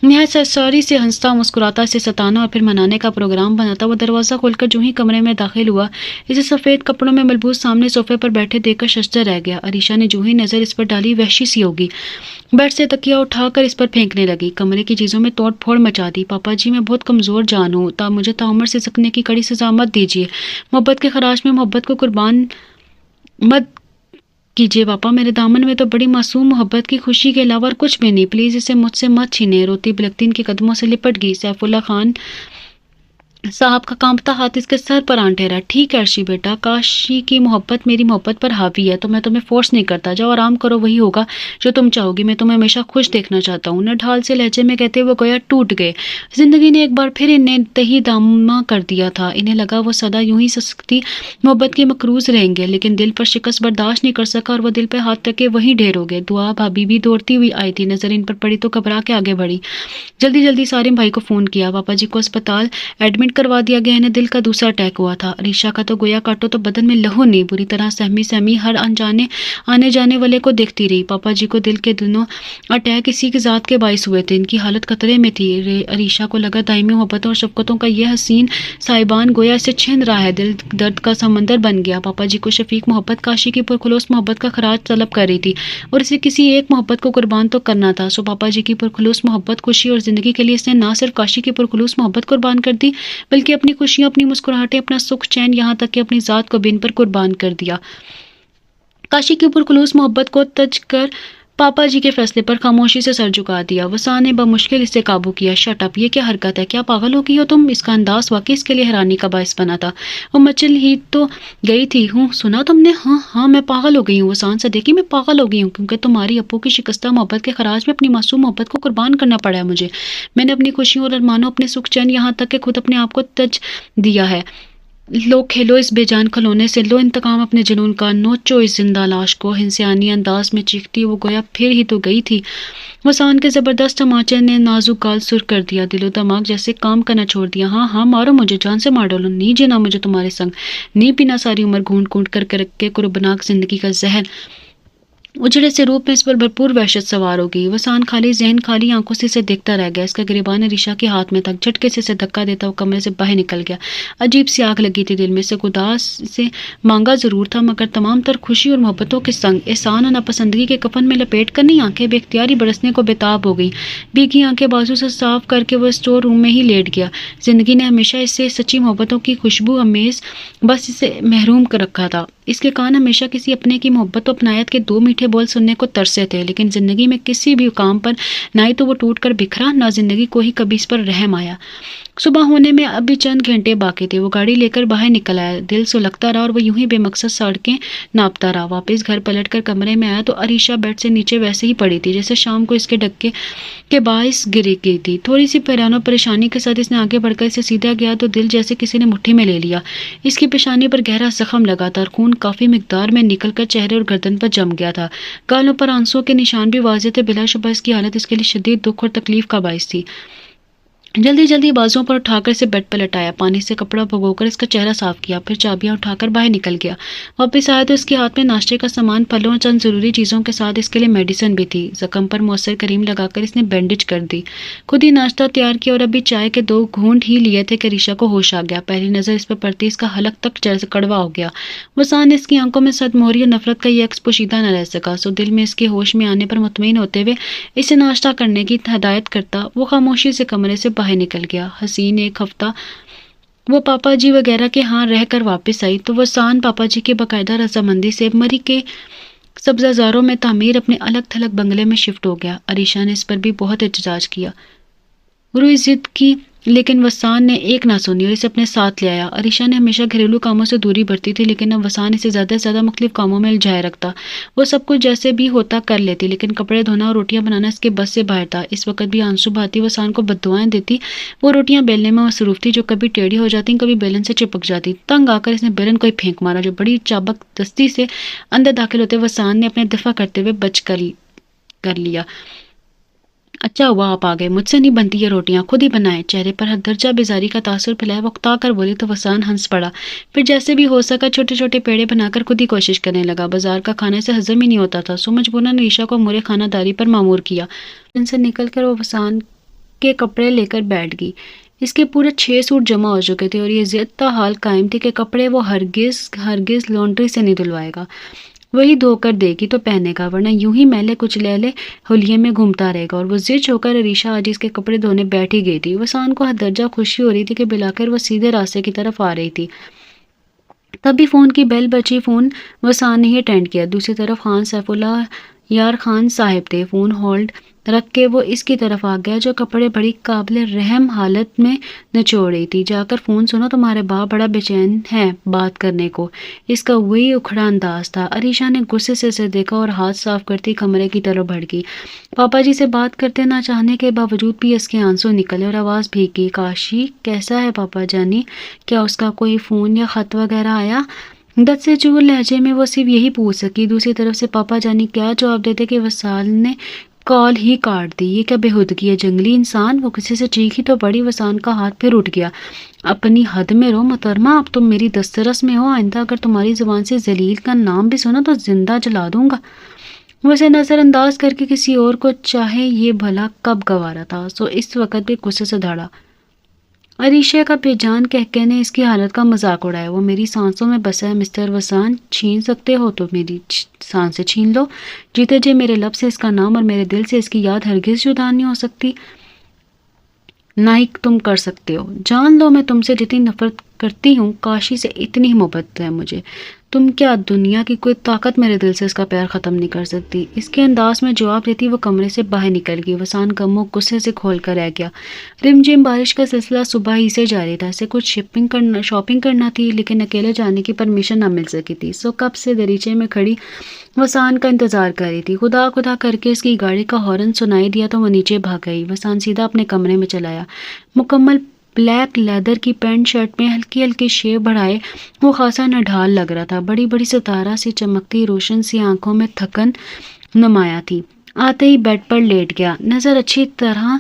نہایت ساری سے ہنستا مسکراتا اسے ستانا اور پھر منانے کا پروگرام بناتا، وہ دروازہ کھول کر جو ہی کمرے میں داخل ہوا، اسے سفید کپڑوں میں ملبوس سامنے صوفے پر بیٹھے دیکھ کر ششدر رہ گیا۔ عریشہ نے جو ہی نظر اس پر ڈالی وحشی سی ہوگی، بیڈ سے تکیہ اٹھا کر اس پر پھینکنے لگی، کمرے کی چیزوں میں توڑ پھوڑ مچا دی۔ پاپا جی میں بہت کمزور جان ہوں، مجھے تعمر سے سکنے کی کڑی سزا مت دیجیے، محبت کے خراج میں محبت کو قربان مت کیجیے پاپا، میرے دامن میں تو بڑی معصوم محبت کی خوشی کے علاوہ کچھ بھی نہیں، پلیز اسے مجھ سے مت چھینے۔ روتی بلکتی ان کے قدموں سے لپٹ گئی۔ سیف اللہ خان صاحب کا کانپتا ہاتھ اس کے سر پر آن ٹھہرا۔ ٹھیک ہے عرشی بیٹا، کاشی کی محبت میری محبت پر حاوی ہے تو میں تمہیں فورس نہیں کرتا، جاؤ آرام کرو، وہی ہوگا جو تم چاہو گی، میں تمہیں ہمیشہ خوش دیکھنا چاہتا ہوں۔ نڈھال سے لہجے میں کہتے وہ گویا ٹوٹ گئے، زندگی نے ایک بار پھر انہیں تہی داماں کر دیا تھا۔ انہیں لگا وہ سدا یوں ہی سسکتی محبت کے مقروض رہیں گے، لیکن دل پر شکست برداشت نہیں کر سکا اور وہ دل پہ ہاتھ رکھ کے وہیں ڈھیر ہو گئے۔ دعا بھابھی بھی دوڑتی ہوئی آئی تھی، نظر ان پر پڑی تو گھبرا کے آگے بڑھی، جلدی سارم بھائی کو فون کیا، پاپا جی کو اسپتال ایڈمٹ کروا دیا گیا، انہیں دل کا دوسرا اٹیک ہوا تھا۔ عریشہ کا تو گویا کاٹو تو بدن میں لہو نہیں، بری طرح سہمی ہر آنے جانے والے کو دیکھتی رہی۔ پاپا جی کو دل کے دونوں اٹیک اسی کی ذات کے باعث ہوئے تھے، ان کی حالت خطرے میں تھی۔ عریشہ کو لگا دائمی محبتوں اور شفقتوں کا یہ حسین سائبان گویا اسے چھین رہا ہے، دل درد کا سمندر بن گیا۔ پاپا جی کو شفیق محبت، کاشی کی پرخلوص محبت کا خراج طلب کر رہی تھی، اور اسے کسی ایک محبت کو قربان تو کرنا تھا۔ سو پاپا جی کی پرخلوص محبت، خوشی اور زندگی کے لیے اس نے نہ صرف کاشی کی پرخلوص محبت قربان کر دی، بلکہ اپنی خوشیاں، اپنی مسکراہٹیں، اپنا سکھ چین، یہاں تک کہ اپنی ذات کو بھی ان پر قربان کر دیا۔ کاشی کی پرخلوص محبت کو تج کر پاپا جی کے فیصلے پر خاموشی سے سر جھکا دیا۔ وسان نے بمشکل اسے قابو کیا۔ شٹ اپ، یہ کیا حرکت ہے، کیا پاگل ہو گئی ہو تم؟ اس کا انداز واقعی اس کے لیے حیرانی کا باعث بنا تھا۔ وہ مچل ہی تو گئی تھی۔ ہوں سنا تم نے؟ ہاں میں پاگل ہو گئی ہوں وسان صدیقی، میں پاگل ہو گئی ہوں، کیونکہ تمہاری ابو کی شکستہ محبت کے خراج میں اپنی معصوم محبت کو قربان کرنا پڑا ہے میں نے اپنی خوشیوں اور ارمانوں، اپنے سکھ چین، یہاں تک کہ خود اپنے آپ کو تج دیا ہے۔ لو کھیلو اس بے جان کھلونے سے، لو انتقام اپنے جنون کا، نوچو اس زندہ لاش کو، ہنسیانی انداز میں چیختی وہ گویا پھر ہی تو گئی تھی۔ وسان کے زبردست تماچے نے نازک گال سر کر دیا، دل و دماغ جیسے کام کرنا چھوڑ دیا۔ ہاں ہاں مارو مجھے، جان سے مار ڈالو، نہیں جینا مجھے تمہارے سنگ، نہیں پینا ساری عمر گھونٹ گھونٹ کر کے قربناک زندگی کا زہر۔ اجڑے سے روپ میں اس پر بھرپور وحشت سوار ہو گئی۔ وسان خالی ذہن خالی آنکھوں سے اسے دیکھتا رہ گیا۔ اس کا گریبان عریشہ کے ہاتھ میں تھا، جھٹکے سے اسے دھکا دیتا وہ کمرے سے باہر نکل گیا۔ عجیب سی آگ لگی تھی دل میں، سے خدا سے مانگا ضرور تھا مگر تمام تر خوشی اور محبتوں کے سنگ احسان اور ناپسندگی کے کفن میں لپیٹ کر نہیں، آنکھیں بے اختیاری برسنے کو بےتاب ہو گئی۔ بھیگی آنکھیں بازو سے صاف کر کے وہ اسٹور روم میں ہی لیٹ گیا۔ زندگی نے ہمیشہ اس سے سچی محبتوں کی خوشبو امیز بس اسے محروم کر رکھا تھا۔ اس کے کان ہمیشہ کسی اپنے کی محبت و اپنائیت کے دو میٹھے بول سننے کو ترسے تھے، لیکن زندگی میں کسی بھی کام پر نہ ہی تو وہ ٹوٹ کر بکھرا، نہ زندگی کو ہی کبھی اس پر رحم آیا۔ صبح ہونے میں اب بھی چند گھنٹے باقی تھے۔ وہ گاڑی لے کر باہر نکل آیا، دل سلگتا رہا اور وہ یوں ہی بے مقصد سڑکیں ناپتا رہا۔ واپس گھر پلٹ کر کمرے میں آیا تو عریشہ بیڈ سے نیچے ویسے ہی پڑی تھی جیسے شام کو اس کے ڈکے کے باعث گری گئی تھی۔ تھوڑی سی حیران و پریشانی کے ساتھ اس نے آگے بڑھ کر اسے سیدھا گیا تو دل جیسے کسی نے مٹھی میں لے لیا۔ اس کی پیشانی پر گہرا زخم لگا تھا اور خون کافی مقدار میں نکل کر چہرے اور گردن پر جم گیا تھا۔ گالوں پر آنسوؤں کے نشان بھی واضح تھے۔ بلا شبہ اس کی حالت اس کے لیے شدید دکھ اور تکلیف کا باعث تھی۔ جلدی جلدی بازوؤں پر اٹھا کر اسے بیڈ پر لٹایا، پانی سے کپڑا بھگو کر اس کا چہرہ صاف کیا، پھر چابیاں اٹھا کر باہر نکل گیا۔ واپس آیا تو اس کے ہاتھ میں ناشتے کا سامان، پھلوں اور چند ضروری چیزوں کے ساتھ اس کے لیے میڈیسن بھی تھی۔ زخم پر مؤثر کریم لگا کر اس نے بینڈیج کر دی، خود ہی ناشتہ تیار کیا اور ابھی چائے کے 2 گھونٹ ہی لیے تھے کہ عریشہ کو ہوش آ گیا۔ پہلی نظر اس پر پڑتی اس کا حلق تک جیسے کڑوا ہو گیا۔ وسان اس کی آنکھوں میں صدموری اور نفرت کا یہ عکس پوشیدہ نہ رہ سکا، سو دل میں اس کے ہوش میں آنے پر مطمئن ہوتے ہوئے اسے ناشتہ کرنے کی ہدایت کرتا وہ خاموشی سے کمرے سے باہر نکل گیا۔ حسین ایک ہفتہ وہ پاپا جی وغیرہ کے ہاں رہ کر واپس آئی تو وسان پاپا جی کے باقاعدہ رضامندی سے مری کے سبزہ زاروں میں تعمیر اپنے الگ تھلگ بنگلے میں شفٹ ہو گیا۔ عریشہ نے اس پر بھی بہت احتجاج کیا، روئی ضد کی، لیکن وسان نے ایک نہ سنی اور اسے اپنے ساتھ لے آیا۔ عریشہ نے ہمیشہ گھریلو کاموں سے دوری برتی تھی، لیکن اب وسان اسے زیادہ سے زیادہ مختلف کاموں میں الجھائے رکھتا۔ وہ سب کچھ جیسے بھی ہوتا کر لیتی، لیکن کپڑے دھونا اور روٹیاں بنانا اس کے بس سے باہر تھا۔ اس وقت بھی آنسو بہاتی وسان کو بددعائیں دیتی، وہ روٹیاں بیلنے میں مصروف تھی جو کبھی ٹیڑھی ہو جاتی، کبھی بیلن سے چپک جاتی۔ تنگ آ کر اس نے بیلن کو ہی پھینک مارا جو بڑی چابک دستی سے اندر داخل ہوتے وسان نے اپنے دفاع کرتے ہوئے بچ کر لیا۔ اچھا ہوا آپ آ گئے، مجھ سے نہیں بنتی یہ روٹیاں، خود ہی بنائیں۔ چہرے پر حد درجہ بیزاری کا تاثر پھیلایا وہ اکتا کر بولی تو وسان ہنس پڑا، پھر جیسے بھی ہو سکا چھوٹے چھوٹے پیڑے بنا کر خود ہی کوشش کرنے لگا۔ بازار کا کھانا اسے ہضم ہی نہیں ہوتا تھا، سو مجبوراً عریشہ کو امور خانہ داری پر مامور کیا۔ ان سے نکل کر وہ وسان کے کپڑے لے کر بیٹھ گئی۔ اس کے پورے 6 سوٹ جمع ہو چکے تھے اور یہ ضد تا حال قائم تھی کہ کپڑے وہ ہرگز لانڈری سے نہیں دھلوائے گا، وہی دھو کر دے گی تو پہنے گا، ورنہ یوں ہی میلے کچھ لے حلیے میں گھومتا رہے گا۔ اور وہ ضد ہو کر عریشہ آج اس کے کپڑے دھونے بیٹھ ہی گئی تھی۔ وسان کو حد درجہ خوشی ہو رہی تھی کہ بلاخر وہ سیدھے راستے کی طرف آ رہی تھی۔ تبھی فون کی بیل بجی، فون وسان نے ہی اٹینڈ کیا۔ دوسری طرف خان سیف اللہ یار خان صاحب تھے۔ فون ہولڈ رکھ کے وہ اس کی طرف آ گیا جو کپڑے بڑی قابل رحم حالت میں نچوڑ رہی تھی۔ جا کر فون سنو، تمہارے باپ بڑا بے چین ہے بات کرنے کو۔ اس کا وہی اکھڑا انداز تھا۔ عریشہ نے غصے سے اسے دیکھا اور ہاتھ صاف کرتی کمرے کی طرف بڑھ گئی۔ پاپا جی سے بات کرتے نہ چاہنے کے باوجود بھی اس کے آنسو نکلے اور آواز بھیگ گئی، کاشی کیسا ہے پاپا جانی؟ کیا اس کا کوئی فون یا خط وغیرہ آیا؟ دت سے چور لہجے میں وہ صرف یہی پوچھ سکی۔ دوسری طرف سے پاپا جانی کیا جواب دیتے کہ وسال نے کال ہی کاٹ دی۔ یہ کیا بےہودگی ہے جنگلی انسان! وہ کسی سے چیخی تو پڑی۔ وسان کا ہاتھ پھر اٹھ گیا۔ اپنی حد میں رہو محترمہ، اب تم میری دسترس میں ہو، آئندہ اگر تمہاری زبان سے ذلیل کا نام بھی سنا تو زندہ جلا دوں گا۔ وہ اسے نظر انداز کر کے کسی اور کو چاہے یہ بھلا کب گوارا تھا، سو اس وقت بھی غصے سے دھڑا۔ عریشہ کا بے جان کہکے نے اس کی حالت کا مذاق اڑایا۔ وہ میری سانسوں میں بسا ہے مسٹر وسان، چھین سکتے ہو تو میری سانسیں چھین لو، جیتے جی میرے لب سے اس کا نام اور میرے دل سے اس کی یاد ہرگز جدا نہیں ہو سکتی، نہ ہی تم کر سکتے ہو۔ جان لو میں تم سے جتنی نفرت کرتی ہوں، کاشی سے اتنی ہی محبت ہے مجھے۔ تم کیا دنیا کی کوئی طاقت میرے دل سے اس کا پیار ختم نہیں کر سکتی۔ اس کے انداز میں جواب دیتی وہ کمرے سے باہر نکل گئی۔ وسان غم و غصے سے کھول کر رہ گیا۔ رم جم بارش کا سلسلہ صبح ہی سے جاری تھا۔ اسے کچھ شاپنگ کرنا تھی، لیکن اکیلے جانے کی پرمیشن نہ مل سکی تھی، سو کب سے دریچے میں کھڑی وسان کا انتظار کر رہی تھی۔ خدا خدا کر کے اس کی گاڑی کا ہارن سنائی دیا تو وہ نیچے بھاگ گئی۔ وسان سیدھا اپنے کمرے میں چلایا، مکمل بلیک لیدر کی پینٹ شرٹ میں ہلکی ہلکی شیو بڑھائے وہ خاصا نڈھال لگ رہا تھا۔ بڑی بڑی ستارہ سی چمکتی روشن سی آنکھوں میں تھکن نمایاں تھی۔ آتے ہی بیڈ پر لیٹ گیا، نظر اچھی طرح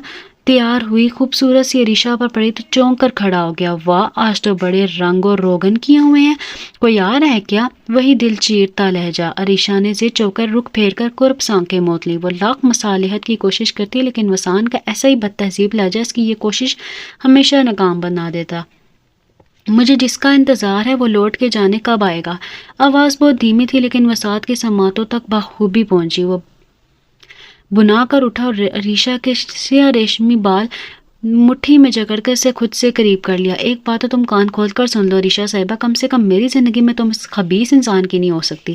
تیار ہوئی خوبصورت سی عریشہ پر پڑی تو چونک کر کھڑا ہو گیا۔ واہ، آج تو بڑے رنگ اور روغن کیے ہوئے ہیں، کوئی آ رہا ہے کیا؟ وہی دل چیرتا لہجہ۔ عریشہ نے زد چو کر رخ پھیر کر قرب سے آنکھیں موت لی۔ وہ لاکھ مصالحت کی کوشش کرتی لیکن وسان کا ایسا ہی بد تہذیب لہجہ اس کی یہ کوشش ہمیشہ ناکام بنا دیتا۔ مجھے جس کا انتظار ہے وہ لوٹ کے جانے کب آئے گا؟ آواز بہت دھیمی تھی لیکن وسعت کے سماعتوں تک بخوبی پہنچی۔ وہ بنا کر اٹھا اور عریشہ کے سیاہ ریشمی بال مٹھی میں جکڑ کر اسے خود سے قریب کر لیا۔ ایک بات تو تم کان کھول کر سن لو عریشہ صاحبہ، کم سے کم میری زندگی میں تم اس خبیث انسان کی نہیں ہو سکتی۔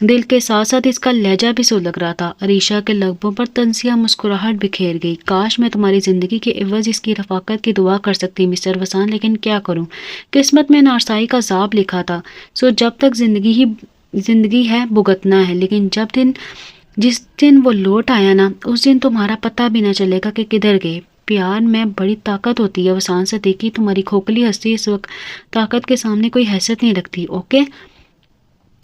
دل کے ساتھ ساتھ اس کا لہجہ بھی سلگ رہا تھا۔ عریشہ کے لبوں پر تنزیہ مسکراہٹ بکھیر گئی۔ کاش میں تمہاری زندگی کے عوض اس کی رفاقت کی دعا کر سکتی مسٹر وسان، لیکن کیا کروں، قسمت میں نارسائی کا عذاب لکھا تھا، سو جب تک زندگی ہے بھگتنا ہے، لیکن جس دن وہ لوٹ آیا نا، اس دن تمہارا پتہ بھی نہ چلے گا کہ کدھر گئے۔ پیار میں بڑی طاقت ہوتی ہے وسان صدیقی، تمہاری کھوکھلی ہستی اس وقت طاقت کے سامنے کوئی حیثیت نہیں رکھتی، اوکے؟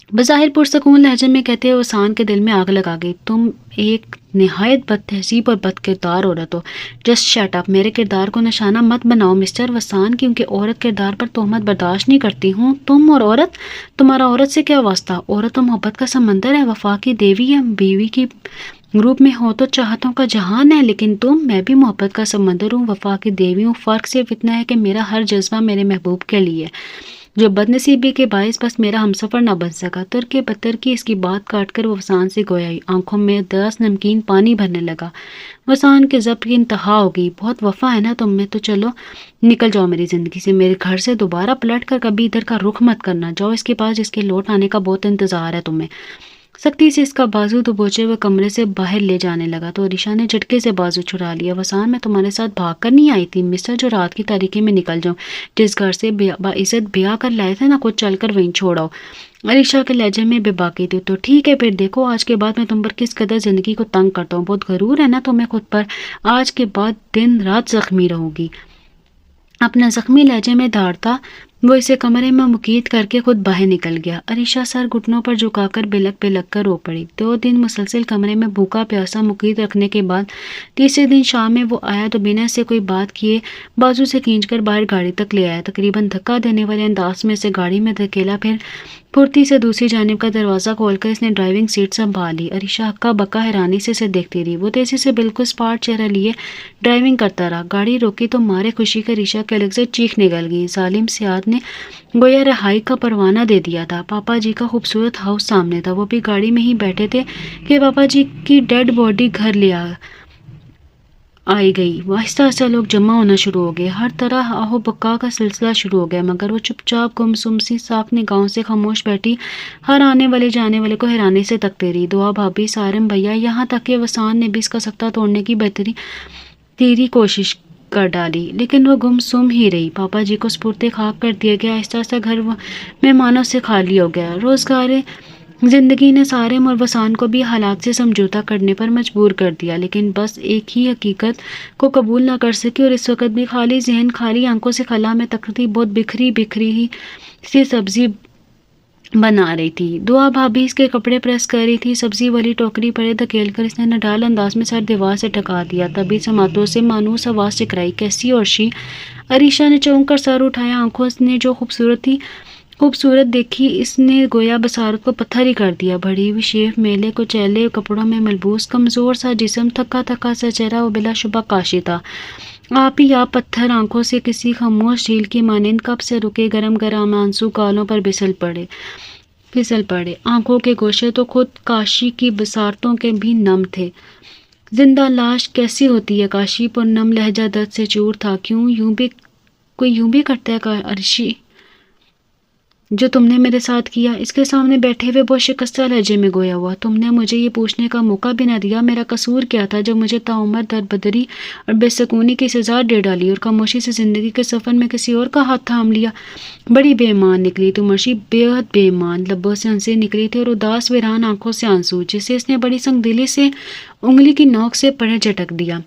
بظاہر پرسکون لہجے میں کہتے ہوئے وسان کے دل میں آگ لگا گئی۔ تم ایک نہایت بد تہذیب اور بد کردار عورت ہو۔ جسٹ شٹ اپ، میرے کردار کو نشانہ مت بناؤ مسٹر وسان، کیونکہ عورت کردار پر تہمت برداشت نہیں کرتی ہوں۔ تم اور عورت، تمہارا عورت سے کیا واسطہ؟ عورت تو محبت کا سمندر ہے، وفا کی دیوی ہے، بیوی کی روپ میں ہو تو چاہتوں کا جہان ہے، لیکن میں بھی محبت کا سمندر ہوں، وفا کی دیوی ہوں۔ فرق صرف اتنا ہے کہ میرا ہر جذبہ میرے محبوب کے لیے، جو بد نصیبی کے باعث بس میرا ہمسفر نہ بن سکا۔ ترک بتر کی اس کی بات کاٹ کر وہ وسان سے گویا آنکھوں میں دس نمکین پانی بھرنے لگا۔ وسان کے ضبط کی انتہا ہو گئی۔ بہت وفا ہے نا تم میں، تو چلو نکل جاؤ میری زندگی سے، میرے گھر سے دوبارہ پلٹ کر کبھی ادھر کا رخ مت کرنا۔ جاؤ اس کے پاس جس کے لوٹ آنے کا بہت انتظار ہے تمہیں۔ سختی سے اس کا بازو دبوچے ہوئے کمرے سے باہر لے جانے لگا تو عریشہ نے جھٹکے سے بازو چھڑا لیا۔ وسان، میں تمہارے ساتھ بھاگ کر نہیں آئی تھی مسٹر جو رات کی تاریکی میں نکل جاؤں، جس گھر سے باعزت بیاہ کر لائے تھے نا، خود چل کر وہیں چھوڑاؤ۔ عریشہ کے لہجے میں بے باکی تھی۔ تو ٹھیک ہے پھر دیکھو آج کے بعد میں تم پر کس قدر زندگی کو تنگ کرتا ہوں۔ بہت غرور ہے نا تمہیں خود پر، آج کے بعد دن رات زخمی رہوں گی۔ اپنا زخمی لہجے میں دھاڑتا وہ اسے کمرے میں مقید کر کے خود باہر نکل گیا۔ عریشہ سر گھٹنوں پر جھکا کر بلک بلک کر رو پڑی۔ 2 دن مسلسل کمرے میں بھوکا پیاسا مقید رکھنے کے بعد تیسرے دن شام میں وہ آیا تو بنا سے کوئی بات کیے بازو سے کھینچ کر باہر گاڑی تک لے آیا۔ تقریباً دھکا دینے والے انداز میں اسے گاڑی میں دھکیلا، پھر پھرتی سے دوسری جانب کا دروازہ کھول کر اس نے ڈرائیونگ سیٹ سنبھال لی۔ عریشہ ہکا بکا حیرانی سے اسے دیکھتی رہی۔ وہ تیزی سے بالکل اسپاٹ چہرہ لیے ڈرائیونگ کرتا رہا۔ گاڑی روکی تو مارے خوشی کا عریشہ کے الگ سے چیخ نکل گئی۔ ظالم سیاد نے گویا رہائی کا پروانہ دے دیا تھا۔ پاپا جی کا خوبصورت ہاؤس سامنے تھا، وہ بھی گاڑی میں ہی بیٹھے تھے کہ پاپا جی کی ڈیڈ باڈی گھر لے آئی گئی۔ آہستہ آہستہ لوگ جمع ہونا شروع ہو گئے، ہر طرح آہو بکا کا سلسلہ شروع ہو گیا، مگر وہ چپ چاپ گمسم سی ساکھ نگاہوں سے خاموش بیٹھی ہر آنے والے جانے والے کو حیرانی سے تکتے رہی۔ دعا بھابھی، سارم بھیا، یہاں تک کہ وسان نے بھی اس کا سکتہ توڑنے کی تیری کوشش کر ڈالی، لیکن وہ گم سم ہی رہی۔ پاپا جی کو سپرد خاک کر دیا گیا۔ آہستہ آہستہ گھر مہمانوں سے خالی ہو گیا۔ روزگار زندگی نے سارم اور وسان کو بھی حالات سے سمجھوتہ کرنے پر مجبور کر دیا، لیکن بس ایک ہی حقیقت کو قبول نہ کر سکی اور اس وقت بھی خالی ذہن خالی آنکھوں سے خلا میں تکتی بہت بکھری ہی سی سبزی بنا رہی تھی۔ دعا بھابھی اس کے کپڑے پریس کر رہی تھی۔ سبزی والی ٹوکری پڑے دھکیل کر اس نے نڈال انداز میں سر دیوار سے ٹکا دیا، تبھی سماعتوں سے مانوس آواز ٹکرائی، کیسی عرشی؟ عریشہ نے چونک کر سر اٹھایا۔ آنکھوں نے جو خوبصورت دیکھی اس نے گویا بصارت کو پتھر ہی کر دیا۔ بڑی ہوئی شیف میلے کو چیلے کپڑوں میں ملبوس، کمزور سا جسم، تھکا تھکا سا چہرہ، وہ بلا شبہ کاشی تھا۔ آپ ہی آپ پتھر آنکھوں سے کسی خاموش جھیل کی مانند کب سے رکے گرم گرم آنسو گالوں پر پھسل پڑے۔ آنکھوں کے گوشے تو خود کاشی کی بصارتوں کے بھی نم تھے۔ زندہ لاش کیسی ہوتی ہے؟ کاشی پر نم لہجہ درد سے چور تھا۔ کوئی یوں بھی کرتا ہے عرشی جو تم نے میرے ساتھ کیا؟ اس کے سامنے بیٹھے ہوئے بہت شکستہ لہجے میں گویا ہوا۔ تم نے مجھے یہ پوچھنے کا موقع بھی نہ دیا میرا قصور کیا تھا جو مجھے تعمر دربدری اور بے سکونی کی سزا دے ڈالی اور خاموشی سے زندگی کے سفر میں کسی اور کا ہاتھ تھام لیا۔ بڑی بے ایمان نکلی تم عرشی، بے حد بے ایمان۔ لبوں سے ہنسی نکلی تھی اور اداس ویران آنکھوں سے آنسو، جسے اس نے بڑی سنگ دلی سے انگلی کی نوک سے پڑے جھٹک دیا۔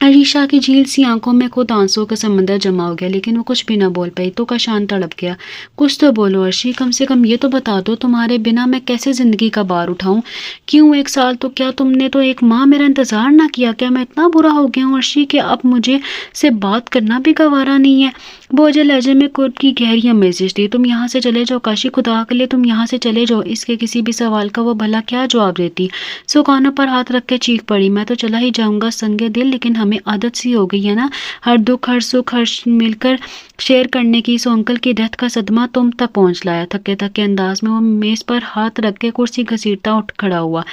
عریشہ کی جھیل سی آنکھوں میں خود آنسوں کا سمندر جمع ہو گیا، لیکن وہ کچھ بھی نہ بول پائی۔ تو کا شان تڑپ گیا۔ کچھ تو بولو عرشی، کم سے کم یہ تو بتا دو تمہارے بنا میں کیسے زندگی کا بار اٹھاؤں؟ کیوں 1 سال تو کیا تم نے تو 1 ماہ میرا انتظار نہ کیا؟ کیا میں اتنا برا ہو گیا ہوں عرشی کہ اب مجھے سے بات کرنا بھی گوارا نہیں ہے؟ بوجھل لہجے میں قرب کی گہری امیزش تھی۔ تم یہاں سے چلے جاؤ کاشی، خدا کے لیے تم یہاں سے چلے جاؤ۔ اس کے کسی بھی سوال کا وہ بھلا کیا جواب دیتی؟ سکانوں پر ہاتھ رکھ کے چیخ پڑی، میں تو چلا ہی جاؤں گا سنگے دل، لیکن ہمیں عادت سی ہو گئی ہے نا ہر دکھ ہر سکھ ہر مل کر شیئر کرنے کی۔ سو انکل کی ڈیتھ کا صدمہ تم تک پہنچ لایا۔ تھکے تھکے انداز میں وہ میز پر ہاتھ رکھ کے کرسی گھسیٹتا اٹھ کھڑا ہوا۔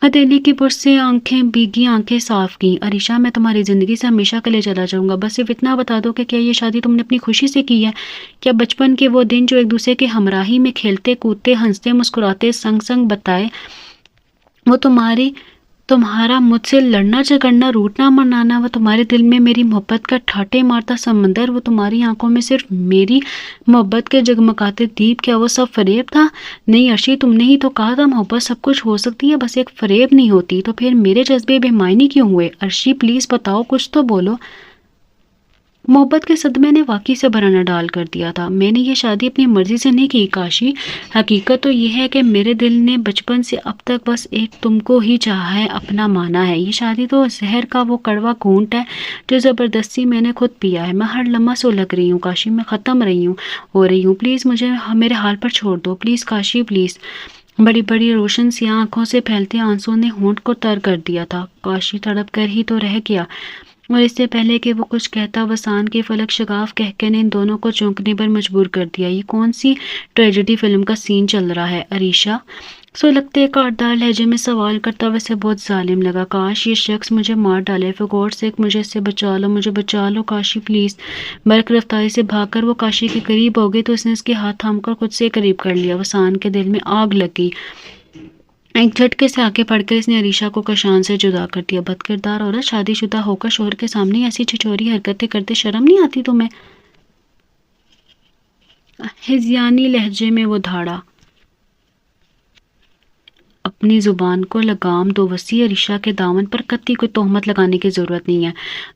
ہتھیلی کی پشت سے آنکھیں بھیگی آنکھیں صاف کی۔ عریشہ، میں تمہاری زندگی سے ہمیشہ کے لیے چلا جاؤں گا، بس صرف اتنا بتا دو کہ کیا یہ شادی تم نے اپنی خوشی سے کی ہے؟ کیا بچپن کے وہ دن جو ایک دوسرے کے ہمراہی میں کھیلتے کودتے ہنستے مسکراتے سنگ سنگ بتائے، وہ تمہارا مجھ سے لڑنا جھگڑنا روٹنا منانا، وہ تمہارے دل میں میری محبت کا ٹھاٹے مارتا سمندر، وہ تمہاری آنکھوں میں صرف میری محبت کے جگمگاتے دیپ، کیا وہ سب فریب تھا؟ نہیں عرشی، تم نے ہی تو کہا تھا محبت سب کچھ ہو سکتی ہے، بس ایک فریب نہیں ہوتی۔ تو پھر میرے جذبے بے معنی کیوں ہوئے؟ عرشی پلیز بتاؤ، کچھ تو بولو۔ محبت کے صدمے نے واقعی سے بھرانا ڈال کر دیا تھا۔ میں نے یہ شادی اپنی مرضی سے نہیں کی کاشی، حقیقت تو یہ ہے کہ میرے دل نے بچپن سے اب تک بس ایک تم کو ہی چاہا ہے، اپنا مانا ہے۔ یہ شادی تو زہر کا وہ کڑوا گھونٹ ہے جو زبردستی میں نے خود پیا ہے۔ میں ہر لمحہ سلگ رہی ہوں کاشی، میں ختم ہو رہی ہوں، پلیز مجھے میرے حال پر چھوڑ دو، پلیز کاشی پلیز۔ بڑی بڑی روشن سیاہ آنکھوں سے پھیلتے آنسوں نے ہونٹ کو تر کر دیا تھا۔ کاشی تڑپ کر ہی تو رہ گیا، اور اس سے پہلے کہ وہ کچھ کہتا وسان کے فلک شگاف کہہ کے نے ان دونوں کو چونکنے پر مجبور کر دیا۔ یہ کون سی ٹریجڈی فلم کا سین چل رہا ہے عریشہ؟ سو لگتے کاٹدار لہجے میں سوال کرتا ویسے بہت ظالم لگا۔ کاش یہ شخص مجھے مار ڈالے، فور گاڈ سیک مجھے اس سے بچا لو، مجھے بچا لو کاشی پلیز۔ برق رفتاری سے بھاگ کر وہ کاشی کے قریب ہو گئی تو اس نے اس کے ہاتھ تھام کر خود سے قریب کر لیا۔ وسان کے دل میں آگ لگ گئی۔ ایک جھٹکے سے آگے بڑھ کر اس نے عریشہ کو کشان سے جدا کر دیا۔ بد کردار عورت، شادی شدہ ہو کر شوہر کے سامنے ایسی چھچوری حرکتیں کرتے شرم نہیں آتی تمہیں؟ ہذیانی لہجے میں وہ دھاڑا۔ اپنی زبان کو لگام دو وسیع، عریشہ کے دامن پر قطعی کوئی تہمت لگانے کی ضرورت نہیں ہے۔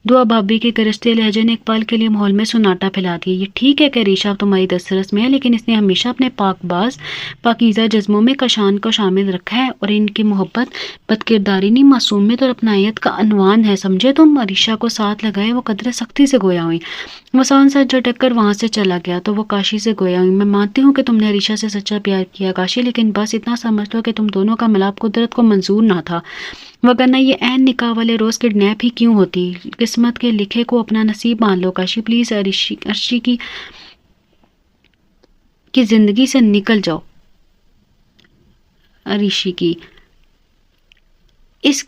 دعا بھابھی کے گرجتے لہجے نے ایک پل کے لیے ماحول میں سناٹا پھیلا دیا۔ یہ ٹھیک ہے کہ عریشہ اب تمہاری دسترس میں ہے، لیکن اس نے ہمیشہ اپنے پاک باز پاکیزہ جذبوں میں کشان کو شامل رکھا ہے، اور ان کی محبت بد کرداری نہیں، معصومیت اور اپنائیت کا عنوان ہے، سمجھے تم؟ عریشہ کو ساتھ لگائے وہ قدرے سختی سے گویا ہوئی۔ وسان سر جھٹک کر وہاں سے چلا گیا تو وہ کاشی سے گویا ہوئی۔ میں مانتی ہوں کہ تم نے عریشہ سے سچا پیار کیا کاشی، لیکن بس اتنا سمجھ لو کہ تم دونوں کا ملاپ قدرت کو منظور نہ تھا، وگرنہ یہ عین نکاح والے روز کڈنیپ ہی کیوں ہوتی؟ قسمت کے لکھے کو اپنا نصیب مان لو کاشی پلیز، عرشی کی زندگی سے نکل جاؤ۔ عریشی کی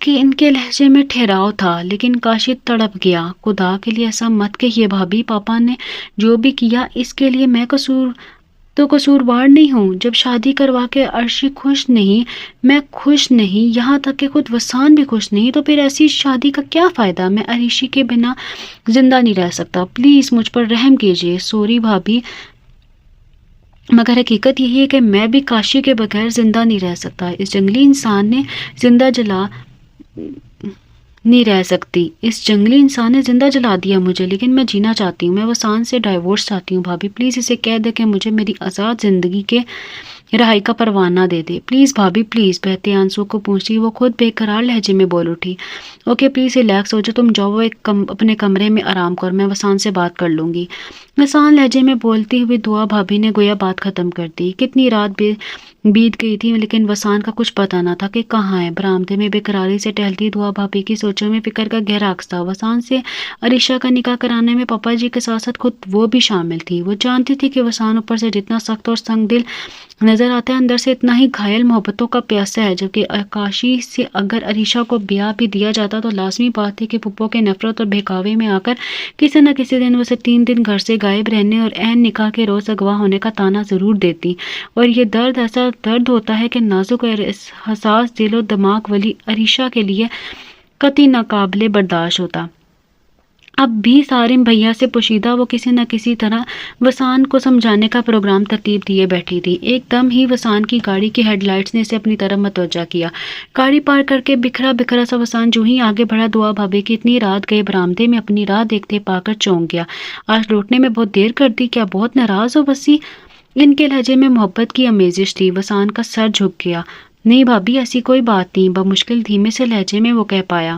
ان کے لہجے میں ٹھہراؤ تھا، لیکن کاشی تڑپ گیا۔ خدا کے لیے ایسا مت کہیے بھابھی، پاپا نے جو بھی کیا اس کے لیے میں قصوروار نہیں ہوں۔ جب شادی کروا کے عرشی خوش نہیں، میں خوش نہیں، یہاں تک کہ خود وسان بھی خوش نہیں، تو پھر ایسی شادی کا کیا فائدہ؟ میں عریشی کے بنا زندہ نہیں رہ سکتا، پلیز مجھ پر رحم کیجیے۔ سوری بھابھی، مگر حقیقت یہی ہے کہ میں بھی کاشی کے بغیر زندہ نہیں رہ سکتا۔ اس جنگلی انسان نے زندہ جلا دیا مجھے، لیکن میں جینا چاہتی ہوں۔ میں وسان سے ڈائیورس چاہتی ہوں بھابھی، پلیز اسے کہہ دے کہ مجھے میری آزاد زندگی کے رہائی کا پروانہ دے دے، پلیز بھابھی پلیز۔ بہتے آنسوں کو پوچھتی وہ خود بے قرار لہجے میں بول اٹھی۔ اوکے پلیز ریلیکس ہو جاؤ، تم جاؤ اپنے کمرے میں آرام کرو، میں وسان سے بات کر لوں گی۔ وسان لہجے میں بولتی ہوئی دعا بھابھی نے گویا بات ختم کر دی۔ کتنی رات بیت گئی تھی، لیکن وسان کا کچھ پتہ نہ تھا کہ کہاں ہے۔ برآمدے میں بے قراری سے ٹہلتی دعا بھابھی کی سوچوں میں فکر کا گہرا عکس تھا۔ وسان سے عریشہ کا نکاح کرانے میں پاپا جی کے ساتھ ساتھ خود وہ بھی شامل تھی۔ وہ جانتی تھی کہ وسان اوپر سے جتنا سخت اور سنگ دل نظر آتا ہے، اندر سے اتنا ہی گھائل محبتوں کا پیاسا ہے۔ جبکہ کاشی سے اگر عریشہ کو بیاہ بھی دیا جاتا تو لازمی بات تھی کہ پھپھو کے نفرت اور بہکاوے میں آ کر کسی نہ کسی دن اسے 3 دن گھر سے غائب رہنے اور عین نکاح کے روز اغوا ہونے کا طعنہ ضرور دیتی، اور یہ درد ایسا درد ہوتا ہے کہ نازک اور حساس دل و دماغ والی عریشہ کے لیے قطعی ناقابل برداشت ہوتا۔ اب بھی سارم بھیا سے پوشیدہ وہ کسی نہ کسی طرح وسان کو سمجھانے کا پروگرام ترتیب دیے بیٹھی تھی۔ ایک دم ہی وسان کی گاڑی کی ہیڈ لائٹس نے اسے اپنی طرف متوجہ کیا۔ گاڑی پار کر کے بکھرا بکھرا سا وسان جو ہی آگے بڑھا، دعا بھابھی کی اتنی رات گئے برآمدے میں اپنی راہ دیکھتے پا کر چونک گیا۔ آج لوٹنے میں بہت دیر کر دی، کیا بہت ناراض ہو وسی؟ ان کے لہجے میں محبت کی آمیزش تھی۔ وسان کا سر جھک گیا۔ نہیں بھابھی، ایسی کوئی بات نہیں، بمشکل دھیمے سے لہجے میں وہ کہہ پایا۔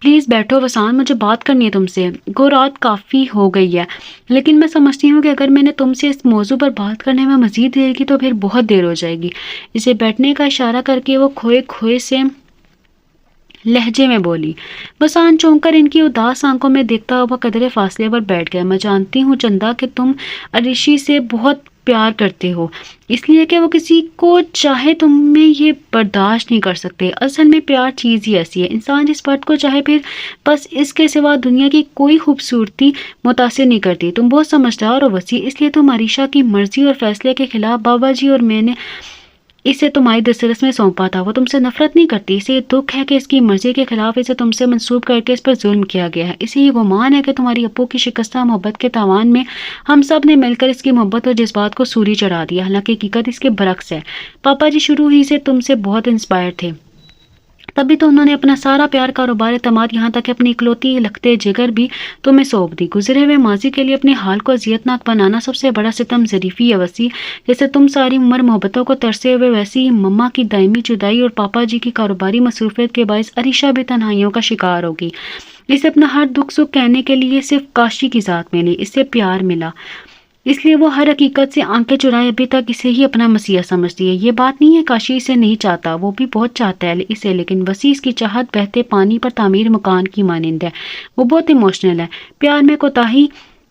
پلیز بیٹھو وسان، مجھے بات کرنی ہے تم سے۔ گو رات کافی ہو گئی ہے، لیکن میں سمجھتی ہوں کہ اگر میں نے تم سے اس موضوع پر بات کرنے میں مزید دیر کی تو پھر بہت دیر ہو جائے گی۔ اسے بیٹھنے کا اشارہ کر کے وہ کھوئے کھوئے سے لہجے میں بولی۔ وسان چونک کر ان کی اداس آنکھوں میں دیکھتا ہوا قدرے فاصلے پر بیٹھ گیا۔ میں جانتی ہوں چندا کہ تم عریشی سے بہت پیار کرتے ہو، اس لیے کہ وہ کسی کو چاہے تم میں یہ برداشت نہیں کر سکتے۔ اصل میں پیار چیز ہی ایسی ہے، انسان جس فرد کو چاہے پھر بس اس کے سوا دنیا کی کوئی خوبصورتی متاثر نہیں کرتی۔ تم بہت سمجھدار ہو وسیع، اس لیے تم عریشہ کی مرضی اور فیصلے کے خلاف بابا جی اور میں نے اسے تمہاری دسترس میں سونپا تھا۔ وہ تم سے نفرت نہیں کرتی، اسے یہ دکھ ہے کہ اس کی مرضی کے خلاف اسے تم سے منسوب کر کے اس پر ظلم کیا گیا ہے۔ اسے یہ گمان ہے کہ تمہاری ابو کی شکستہ محبت کے تاوان میں ہم سب نے مل کر اس کی محبت اور جذبات کو سوری چڑھا دیا، حالانکہ حقیقت اس کے برعکس ہے۔ پاپا جی شروع ہی سے تم سے بہت انسپائر تھے، تبھی تو انہوں نے اپنا سارا پیار، کاروبار، اعتماد، یہاں تک کہ اپنی اکلوتی لختے جگر بھی تمہیں سونپ دی۔ گزرے ہوئے ماضی کے لیے اپنے حال کو اذیت ناک بنانا سب سے بڑا ستم ظریفی ہے وسیع۔ جیسے تم ساری عمر محبتوں کو ترسے ہوئے، ویسے ہی مما کی دائمی جدائی اور پاپا جی کی کاروباری مصروفیت کے باعث عریشہ بھی تنہائیوں کا شکار ہوگی۔ اسے اپنا ہر دکھ سکھ کہنے کے لیے صرف کاشی کی ذات ملی، اس سے پیار ملا، اس لیے وہ ہر حقیقت سے آنکھیں چرائے ابھی تک اسے ہی اپنا مسیحا سمجھتی ہے۔ یہ بات نہیں ہے کاشی اسے نہیں چاہتا، وہ بھی بہت چاہتا ہے اسے، لیکن وسیع اس کی چاہت بہتے پانی پر تعمیر مکان کی مانند ہے۔ وہ بہت ایموشنل ہے، پیار میں کوتاہی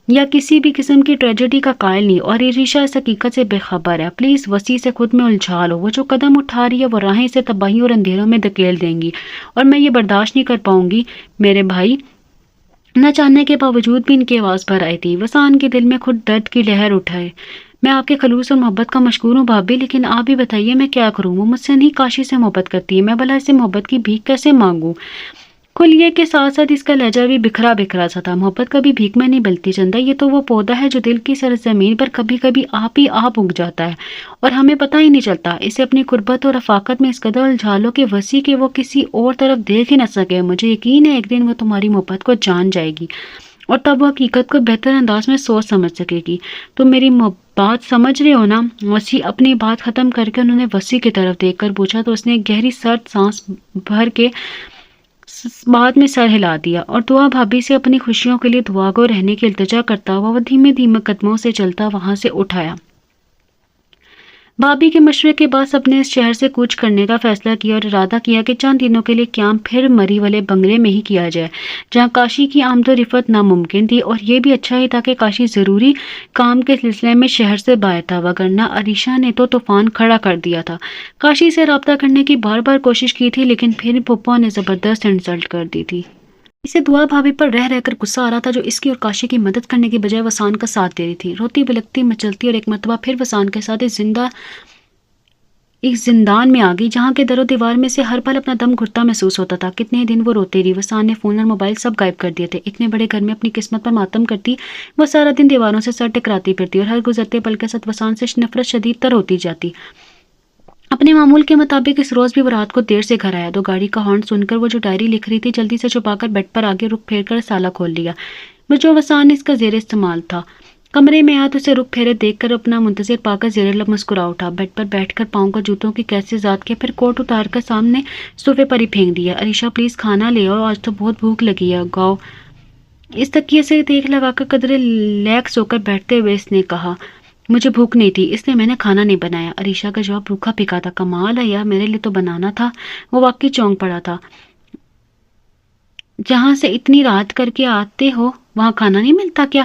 یا کسی بھی قسم کی ٹریجڈی کا قائل نہیں، اور عریشہ اس حقیقت سے بے خبر ہے۔ پلیز وسیع سے خود میں الجھا لو، وہ جو قدم اٹھا رہی ہے وہ راہیں سے تباہی اور اندھیروں میں دھکیل دیں گی، اور میں یہ برداشت نہیں کر پاؤں گی میرے بھائی۔ نہ چاہنے کے باوجود بھی ان کی آواز بھر آئی تھی۔ وسان کے دل میں خود درد کی لہر اٹھائے۔ میں آپ کے خلوص اور محبت کا مشکور ہوں بھابھی، لیکن آپ بھی بتائیے میں کیا کروں؟ وہ مجھ سے نہیں، کاشی سے محبت کرتی ہے، میں بھلا اس سے محبت کی بھیک کیسے مانگوں؟ کھلیے کے ساتھ ساتھ اس کا لہجہ بھی بکھرا بکھرا سا تھا۔ محبت کبھی بھیک میں نہیں بلتی چندا، یہ تو وہ پودا ہے جو دل کی سرزمین پر کبھی کبھی آپ ہی آپ اگ جاتا ہے اور ہمیں پتہ ہی نہیں چلتا۔ اسے اپنی قربت اور رفاقت میں اس قدر الجھا لو کہ وسیع کہ وہ کسی اور طرف دیکھ ہی نہ سکے۔ مجھے یقین ہے ایک دن وہ تمہاری محبت کو جان جائے گی اور تب وہ حقیقت کو بہتر انداز میں سوچ سمجھ سکے گی۔ تم میری بات سمجھ رہے ہو نا؟ وسیع اپنی بات ختم کر کے انہوں نے وسیع کی طرف دیکھ کر پوچھا تو اس نے ایک گہری سرد سانس بھر کے بعد میں سر ہلا دیا اور دعا بھابھی سے اپنی خوشیوں کے لیے دعا گو رہنے کی التجا کرتا ہوا وہ دھیمے دھیمے قدموں سے چلتا وہاں سے اٹھایا۔ بھابھی کے مشورے کے بعد سب نے اس شہر سے کوچ کرنے کا فیصلہ کیا اور ارادہ کیا کہ چند دنوں کے لیے قیام پھر مری والے بنگلے میں ہی کیا جائے، جہاں کاشی کی آمد و رفت ناممکن تھی، اور یہ بھی اچھا ہی تھا کہ کاشی ضروری کام کے سلسلے میں شہر سے باہر تھا، وگرنہ عریشہ نے تو طوفان کھڑا کر دیا تھا۔ کاشی سے رابطہ کرنے کی بار بار کوشش کی تھی، لیکن پھر پھپھو نے زبردست انسلٹ کر دی تھی۔ اسے دعا بھابھی پر رہ رہ کر غصہ آ رہا تھا، جو اس کی اور کاشی کی مدد کرنے کی بجائے وسان کا ساتھ دے رہی تھی۔ روتی بلکتی مچلتی اور ایک مرتبہ پھر وسان کے ساتھ ایک زندان میں آ گئی، جہاں کے در و دیوار میں سے ہر پل اپنا دم گھٹتا محسوس ہوتا تھا۔ کتنے دن وہ روتے رہی۔ وسان نے فون اور موبائل سب غائب کر دیے تھے۔ اتنے بڑے گھر میں اپنی قسمت پر ماتم کرتی وہ سارا دن دیواروں سے سر ٹکراتی پھرتی، اور ہر گزرتے پل کے ساتھ وسان سے نفرت شدید تر ہوتی جاتی۔ اپنے معمول کے مطابق اس روز بھی وہ رات کو دیر سے گھر آیا تو گاڑی کا ہارن سن کر وہ جو ڈائری لکھ رہی تھی جلدی سے چھپا کر بیڈ پر آگے رخ پھیر کر سالہ کھول لیا، جو وسان اس کا زیر استعمال تھا۔ کمرے میں آیا تو اسے رخ پھیرے دیکھ کر اپنا منتظر پا کر زیر لب مسکرا اٹھا۔ بیڈ پر بیٹھ کر پاؤں کا جوتوں کی کیسے ذات کیا، پھر کوٹ اتار کر سامنے صوفے پر ہی پھینک دیا۔ عریشہ پلیز کھانا لے آؤ، آج تو بہت بھوک لگی ہے، گاؤ۔ اس تکیے سے دیکھ لگا کر قدرے لیکس ہو کر بیٹھتے ہوئے اس نے کہا، مجھے بھوک نہیں تھی اس لیے میں نے کھانا نہیں بنایا۔ عریشہ کا جواب روکھا پھیکا تھا۔ کمال ہے یار، میرے لیے تو بنانا تھا۔ وہ واقعی چونک پڑا تھا۔ جہاں سے اتنی رات کر کے آتے ہو وہاں کھانا نہیں ملتا کیا؟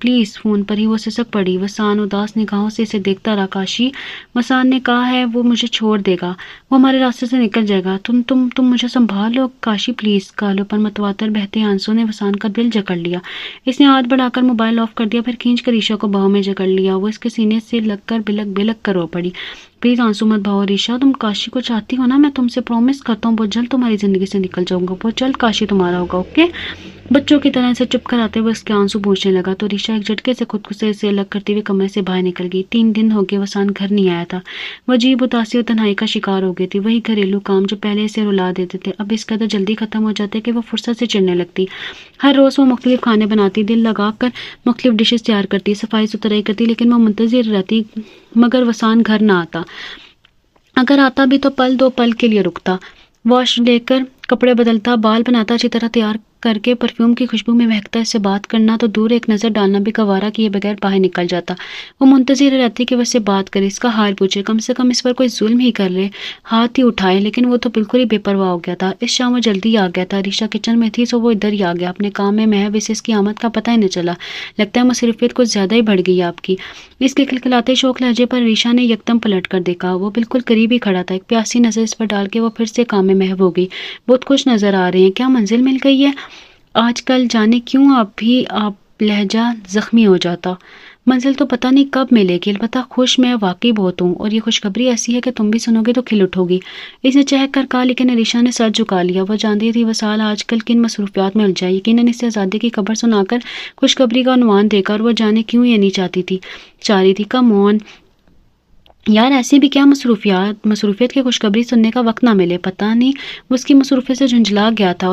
پلیز۔ فون پر ہی وہ سسک پڑی۔ وسان اداس نگاہوں سے اسے دیکھتا رہا۔ کاشی، وسان نے کہا ہے وہ مجھے چھوڑ دے گا، وہ ہمارے راستے سے نکل جائے گا، تم مجھے سنبھال لو کاشی پلیز۔ گالوں پر متواتر بہتے آنسوں نے وسان کا دل جکڑ لیا۔ اس نے ہاتھ بڑھا کر موبائل آف کر دیا، پھر کھینچ کر عیشا کو باہوں میں جکڑ لیا۔ وہ اس کے سینے سے لگ کر بلک بلک کر رو پڑی۔ پلیز آنسو مت بہاؤ عیشا، تم کاشی کو چاہتی ہو نا، میں تم سے پرومس کرتا ہوں بہت جلد تمہاری زندگی سے نکل جاؤں گا، بہت جلد کاشی تمہارا ہوگا، اوکے؟ بچوں کی طرح سے چپ کر آتے ہوئے اس کے آنسو پوچھنے لگا تو ریشا ایک جھٹکے سے خود کو سے الگ کرتے ہوئے کمرے سے باہر نکل گئی۔ 3 دن ہو گئے وسان گھر نہیں آیا تھا۔ وہ عجیب اداسی اور تنہائی کا شکار ہو گئی تھی۔ وہی گھریلو کام جو پہلے اسے رلا دیتے تھے اب اس قدر جلدی ختم ہو جاتے کہ وہ فرصت سے چڑھنے لگتی۔ ہر روز وہ مختلف کھانے بناتی، دل لگا کر مختلف ڈشز تیار کرتی، صفائی ستھرائی کرتی، لیکن وہ منتظر رہتی مگر وسان گھر نہ آتا۔ اگر آتا بھی تو پل 2 پل کے لیے رکتا، واش لے کر کپڑے بدلتا، بال بناتا، اچھی طرح تیار کر کے پرفیوم کی خوشبو میں مہکتا، اس سے بات کرنا تو دور، ایک نظر ڈالنا بھی گوارا کیے بغیر باہر نکل جاتا۔ وہ منتظر رہتی کہ وہ اس سے بات کرے، اس کا حال پوچھے، کم سے کم اس پر کوئی ظلم ہی کر لے، ہاتھ ہی اٹھائے، لیکن وہ تو بالکل ہی بے پرواہ ہو گیا تھا۔ اس شام وہ جلدی آ گیا تھا۔ ریشا کچن میں تھی سو وہ ادھر ہی آ گیا، اپنے کام میں محو، اسے اس کی آمد کا پتہ ہی نہ چلا۔ لگتا ہے مصروفیت کچھ زیادہ ہی بڑھ گئی آپ کی۔ اس کے کھلکھلاتے شوق لہجے پر ریشا نے یکدم پلٹ کر دیکھا۔ وہ بالکل قریب ہی کھڑا تھا۔ ایک پیاسی نظر اس پر ڈال کے وہ پھر سے کام میں محو ہو گئی۔ بہت خوش نظر آ رہے ہیں، کیا منزل مل گئی ہے؟ آج کل جانے کیوں آپ لہجہ زخمی ہو جاتا۔ منزل تو پتہ نہیں کب ملے گی، البتہ خوش میں واقعی بہت ہوں، اور یہ خوشخبری ایسی ہے کہ تم بھی سنو گے تو کھل اٹھو گی۔ اس نے چہک کر کہا، لیکن علیشا نے سر جھکا لیا۔ وہ جانتی تھی وصال آج کل کن مصروفیات میں الجھا، یقیناً اس سے آزادی کی خبر سنا کر خوشخبری کا عنوان دے کر، اور وہ جانے کیوں یہ نہیں چاہ رہی تھی۔ کم آن یار، ایسی بھی کیا مصروفیت کی خوشخبری سننے کا وقت نہ ملے؟ پتہ نہیں وہ اس کی مصروفیت سے جھنجھلا گیا تھا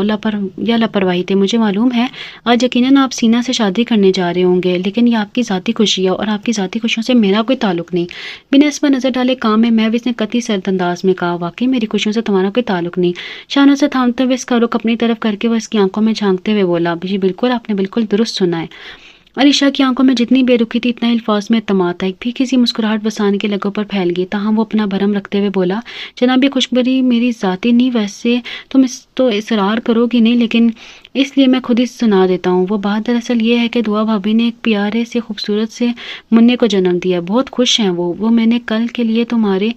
یا لاپرواہی تھی۔ مجھے معلوم ہے آج یقیناً آپ سینا سے شادی کرنے جا رہے ہوں گے، لیکن یہ آپ کی ذاتی خوشی ہے اور آپ کی ذاتی خوشیوں سے میرا کوئی تعلق نہیں۔ بنا اس پر نظر ڈالے کام میں محو اس نے قطعی سرد انداز میں کہا، واقعی میری خوشیوں سے تمہارا کوئی تعلق نہیں۔ شانوں سے تھامتے ہوئے اس کا رخ اپنی طرف کر کے وہ اس کی آنکھوں میں جھانکتے ہوئے بولا، جی بالکل، آپ نے بالکل درست سنا ہے۔ علیشا کی آنکھوں میں جتنی بے رخی تھی اتنا الفاظ میں اعتماد تھا۔ ایک پھیکی سی مسکراہٹ وسان کے لبوں پر پھیل گئی، تاہم وہ اپنا بھرم رکھتے ہوئے بولا، جناب یہ خوشخبری میری ذاتی نہیں، ویسے تم اس تو اصرار کرو گی نہیں، لیکن اس لیے میں خود ہی سنا دیتا ہوں۔ وہ بات دراصل یہ ہے کہ دعا بھابھی نے ایک پیارے سے خوبصورت سے منع کو جنم دیا ہے، بہت خوش ہیں وہ میں نے کل کے لیے تمہاری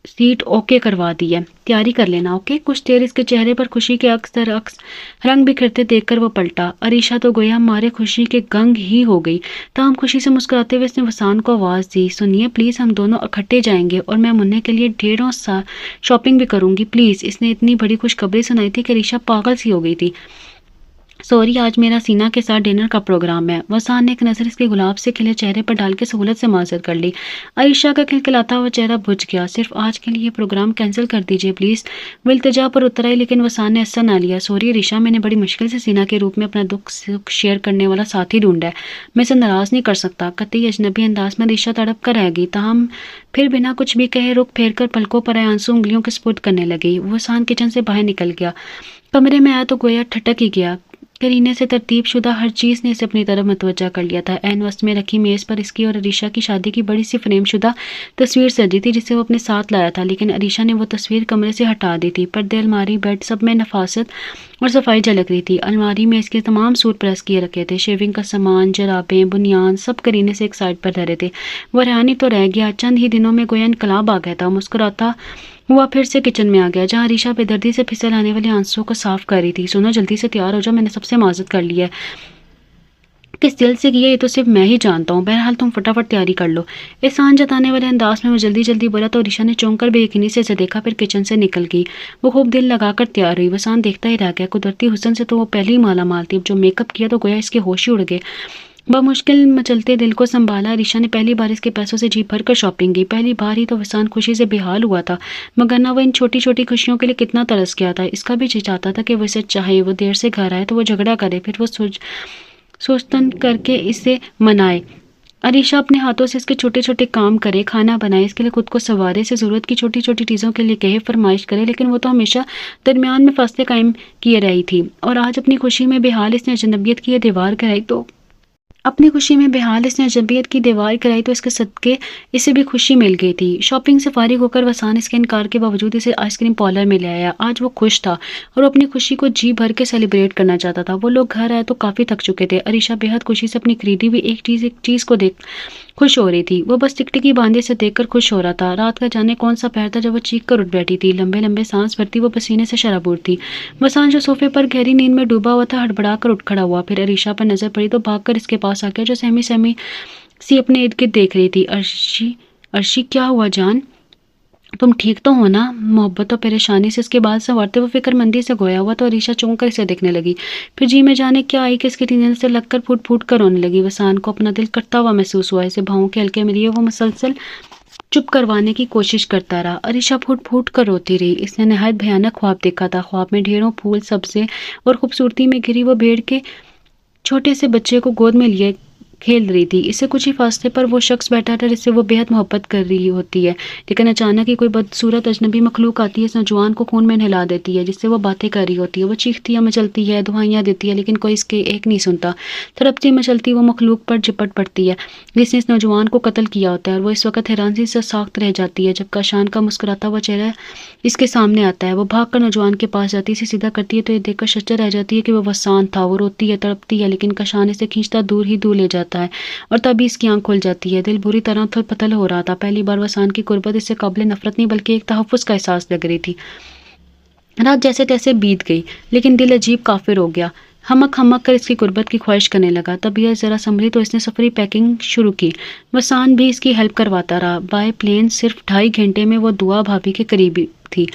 سیٹ اوکے کروا دی ہے، تیاری کر لینا، اوکے؟ کچھ دیر اس کے چہرے پر خوشی کے عکس رنگ بکھرتے دیکھ کر وہ پلٹا۔ عریشا تو گویا مارے خوشی کے گنگ ہی ہو گئی، تاہم خوشی سے مسکراتے ہوئے اس نے وسان کو آواز دی، سنیے پلیز، ہم دونوں اکٹھے جائیں گے اور میں منع کے لیے ڈھیروں شاپنگ بھی کروں گی، پلیز۔ اس نے اتنی بڑی خوشخبری سنائی تھی کہ عریشا پاگل سی ہو گئی تھی۔ سوری، آج میرا سینا کے ساتھ ڈنر کا پروگرام ہے۔ وسان نے ایک نظر اس کے گلاب سے کھلے چہرے پر ڈال کے سہولت سے معذرت کر لی۔ عائشہ کا کھلکھلاتا ہوا چہرہ بجھ گیا۔ صرف آج کے لیے پروگرام کینسل کر دیجیے پلیز۔ وہ التجا پر اتر آئی، لیکن وسان نے ایسا نہ لیا۔ سوری عائشہ، میں نے بڑی مشکل سے سینا کے روپ میں اپنا دکھ سکھ شیئر کرنے والا ساتھی ڈھونڈا ہے، میں اسے ناراض نہیں کر سکتا۔ قطعی اجنبی انداز میں عائشہ تڑپ کر رہ گئی، تاہم پھر بنا کچھ بھی کہے رخ پھیر کر پلکوں پر آئے آنسو انگلیوں کے سپرد کرنے لگی۔ وسان کچن سے باہر نکل گیا، کمرے میں آیا تو گویا ٹھٹک ہی گیا۔ کرینے سے ترتیب شدہ ہر چیز نے اسے اپنی طرف متوجہ کر لیا تھا۔ عین وسط میں رکھی میز پر اس کی اور عریشا کی شادی کی بڑی سی فریم شدہ تصویر سجی تھی جسے وہ اپنے ساتھ لایا تھا، لیکن عریشا نے وہ تصویر کمرے سے ہٹا دی تھی۔ پردے، الماری، بیڈ، سب میں نفاست اور صفائی جھلک رہی تھی۔ الماری میں اس کے تمام سوٹ پریس کیے رکھے تھے، شیونگ کا سامان، جرابیں، بنیان، سب کرینے سے ایک سائڈ پر دھرے تھے۔ وہ حیرانی تو رہ گیا، چند ہی دنوں میں گویا انقلاب آ گیا تھا۔ مسکراتا ہوا پھر سے کچن میں آ گیا، جہاں عریشا بے دردی سے پھسل آنے والے آنسو کو صاف کر رہی تھی۔ سنو، جلدی سے تیار ہو جاؤ، میں نے سب سے معذرت کر لی ہے، کس دل سے کیا یہ تو صرف میں ہی جانتا ہوں، بہرحال تم فٹافٹ تیاری کر لو۔ احسان جتانے والے انداز میں وہ جلدی جلدی بولا تو عریشا نے چونک کر بے یقینی سے اسے دیکھا، پھر کچن سے نکل گئی۔ وہ خوب دل لگا کر تیار ہوئی، وسان دیکھتا ہی رہ گیا۔ قدرتی حسن سے تو وہ پہلے ہی مالا مال تھی، اب جو میک اپ کیا تو گویا اس کے ہوش ہی اڑ گئے۔ بمشکل مچلتے دل کو سنبھالا، عریشا نے پہلی بار اس کے پیسوں سے جی بھر کر شاپنگ کی۔ پہلی بار ہی تو وسان خوشی سے بے حال ہوا تھا، مگر نہ وہ ان چھوٹی چھوٹی خوشیوں کے لیے کتنا ترس گیا تھا۔ اس کا بھی جی چاہتا تھا کہ وہ اسے چاہے، وہ دیر سے گھر آئے تو وہ جھگڑا کرے، پھر وہ سوچتن کر کے اسے منائے۔ عریشا اپنے ہاتھوں سے اس کے چھوٹے چھوٹے کام کرے، کھانا بنائے، اس کے لیے خود کو سنوارے، اسے ضرورت کی چھوٹی چھوٹی چیزوں کے لیے کہے، فرمائش کرے، لیکن وہ تو ہمیشہ درمیان میں فاصلے قائم کیے رہی تھی، اور آج اپنی خوشی میں بے حال اس نے اجنبیت کی یہ دیوار گرائی تو اپنی خوشی میں بحال اس نے اجنبیت کی دیوار کرائی تو اس کے صدقے اسے بھی خوشی مل گئی تھی۔ شاپنگ سے فارغ ہو کر وسان اس کے انکار کے باوجود اسے آئس کریم پارلر میں لے آیا۔ آج وہ خوش تھا اور وہ اپنی خوشی کو جی بھر کے سیلیبریٹ کرنا چاہتا تھا۔ وہ لوگ گھر آئے تو کافی تھک چکے تھے۔ عریشہ بے حد خوشی سے اپنی خریدی ہوئی ایک چیز کو دیکھ خوش ہو رہی تھی۔ وہ بس ٹکٹکی باندھے سے دیکھ کر خوش ہو رہا تھا۔ رات کا جانے کون سا پہر تھا جب وہ چیخ کر اٹھ بیٹھی تھی، لمبے لمبے سانس بھرتی، وہ پسینے سے شرابور تھی۔ وسان جو صوفے پر گہری نیند میں ڈوبا ہوا تھا ہڑبڑا کر اٹھ کھڑا ہوا، پھر عریشہ پر نظر پڑی تو بھاگ کر اس کے پاس آ گیا جو سہمی سہمی سی اپنے ارد گرد دیکھ رہی تھی۔ عرشی کیا ہوا جان؟ تم ٹھیک تو ہو نا؟ محبت اور پریشانی سے اس کے بال سنوارتے وہ فکر مندی سے گویا ہوا تو عریشہ چونک کر اسے دیکھنے لگی، پھر جی میں جانے کیا آئی کہ اس کے سینے سے لگ کر پھوٹ پھوٹ کر رونے لگی۔ وسان کو اپنا دل کرتا ہوا محسوس ہوا، اسے بھاؤں کے ہلکے میں لیے وہ مسلسل چپ کروانے کی کوشش کرتا رہا۔ عریشہ پھوٹ پھوٹ کر روتی رہی۔ اس نے نہایت بھیانک خواب دیکھا تھا۔ خواب میں ڈھیروں پھول سبزے اور خوبصورتی میں گھری وہ بھیڑ کے چھوٹے سے بچے کو گود میں لیے کھیل رہی تھی۔ اس سے کچھ ہی فاصلے پر وہ شخص بیٹھا تھا جس سے وہ بے حد محبت کر رہی ہوتی ہے، لیکن اچانک ہی کوئی بدصورت اجنبی مخلوق آتی ہے، اس نوجوان کو خون میں نہلا دیتی ہے، جس سے وہ باتیں کر رہی ہوتی ہے۔ وہ چیختی ہے، مچلتی ہے، دعائیاں دیتی ہے، لیکن کوئی اس کے ایک نہیں سنتا۔ تڑپتی مچلتی وہ مخلوق پر جپٹ پڑتی ہے جس نے اس نوجوان کو قتل کیا ہوتا ہے، اور وہ اس وقت حیرانی سے ساخت رہ جاتی ہے جب کاشان کا مسکراتا ہوا چہرہ اس کے سامنے آتا ہے۔ وہ بھاگ کر نوجوان کے پاس جاتی، اسے سیدھا کرتی ہے تو یہ دیکھ کر شچر رہ جاتی ہے کہ وہ وسان تھا۔ وہ روتی ہے، تڑپتی ہے، لیکن کاشان اسے کھینچتا دور ہی دور لے جاتا ہے اور تبھی اس کی آنکھ کھل جاتی ہے۔ دل بری طرح اتھل پتھل ہو رہا تھا۔ پہلی بار وسان کی قربت اس سے قابل نفرت نہیں بلکہ ایک تحفظ کا احساس لگ رہی تھی۔ رات جیسے تیسے بیت گئی، لیکن دل عجیب کافر ہو گیا۔ ہمک ہمک کر اس کی قربت کی خواہش کرنے لگا۔ طبیعت ذرا سنبھلی تو اس نے سفری پیکنگ شروع کی۔ وسان بھی اس کی ہیلپ کرواتا رہا۔ بائی پلین صرف 2.5 گھنٹے میں وہ دعا بھابھی کے قریب تھی۔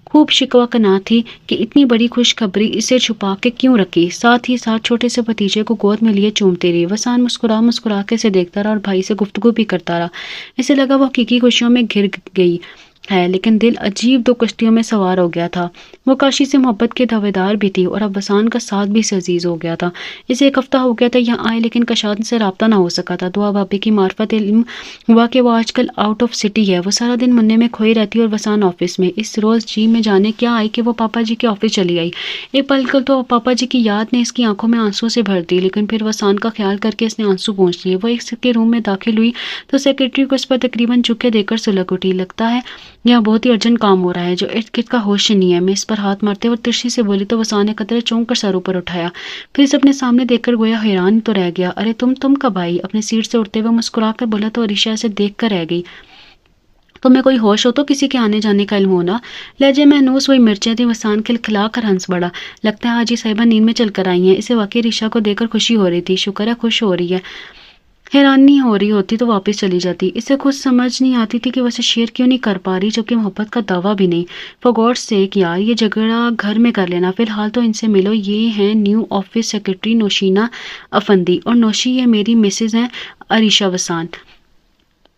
خوب شکوہ کناں تھی کہ اتنی بڑی خوشخبری اسے چھپا کے کیوں رکھی۔ ساتھ ہی ساتھ چھوٹے سے بھتیجے کو گود میں لیے چومتی رہی۔ وسان مسکرا مسکرا کے اسے دیکھتا رہا اور بھائی سے گفتگو بھی کرتا رہا۔ اسے لگا وہ حقیقی خوشیوں میں گر گئی ہے، لیکن دل عجیب 2 کشتیوں میں سوار ہو گیا تھا۔ وہ کاشی سے محبت کے دعویدار بھی تھی اور اب وسان کا ساتھ بھی اسے عزیز ہو گیا تھا۔ اسے 1 ہفتہ ہو گیا تھا یہاں آئے، لیکن کاشان سے رابطہ نہ ہو سکا تھا۔ دعا بھابھی کی معرفت علم ہوا کہ وہ آج کل آؤٹ آف سٹی ہے۔ وہ سارا دن مننے میں کھوئی رہتی اور وسان آفس میں۔ اس روز جی میں جانے کیا آئی کہ وہ پاپا جی کے آفس چلی آئی۔ ایک پل کو تو پاپا جی کی یاد نے اس کی آنکھوں میں آنسو سے بھر دی، لیکن پھر وسان کا خیال کر کے اس نے آنسو پوچھ لیے۔ وہ اس کے روم میں داخل ہوئی تو سیکرٹری کو اس پر تقریباً جھکے دے کر سلگ اٹھی۔ لگتا ہے یہاں بہت ہی ارجنٹ کام ہو رہا ہے، جو ارد گرد کا ہوش نہیں ہے۔ میں اس پر ہاتھ مارتے اور ترشی سے بولی تو وسان نے قطرے چونک کر سر اوپر اٹھایا، پھر اسے اپنے سامنے دیکھ کر گویا حیران تو رہ گیا۔ ارے تم کب آئی؟ اپنے سیٹ سے اٹھتے ہوئے مسکرا کر بولا تو عریشہ اسے دیکھ کر رہ گئی۔ تمہیں کوئی ہوش ہو تو کسی کے آنے جانے کا علم ہونا۔ لہجے محنوس وہی مرچیں تھیں۔ وسان کھلکھلا کر ہنس پڑا۔ لگتا ہے حاجی صاحبہ نیند میں چل کر آئی ہیں۔ اسے واقعی عریشہ کو دیکھ کر خوشی ہو رہی تھی۔ شکر ہے خوش ہو رہی ہے، حیرانی ہو رہی ہوتی تو واپس چلی جاتی۔ اسے خود سمجھ نہیں آتی تھی کہ وہ اسے شیئر کیوں نہیں کر پا رہی، جبکہ محبت کا دعویٰ بھی نہیں۔ فار گاڈ سیک یار، یہ جھگڑا گھر میں کر لینا، فی الحال تو ان سے ملو۔ یہ ہیں نیو آفس سیکرٹری نوشینہ افندی، اور نوشی یہ میری مسز ہیں عریشہ وسان۔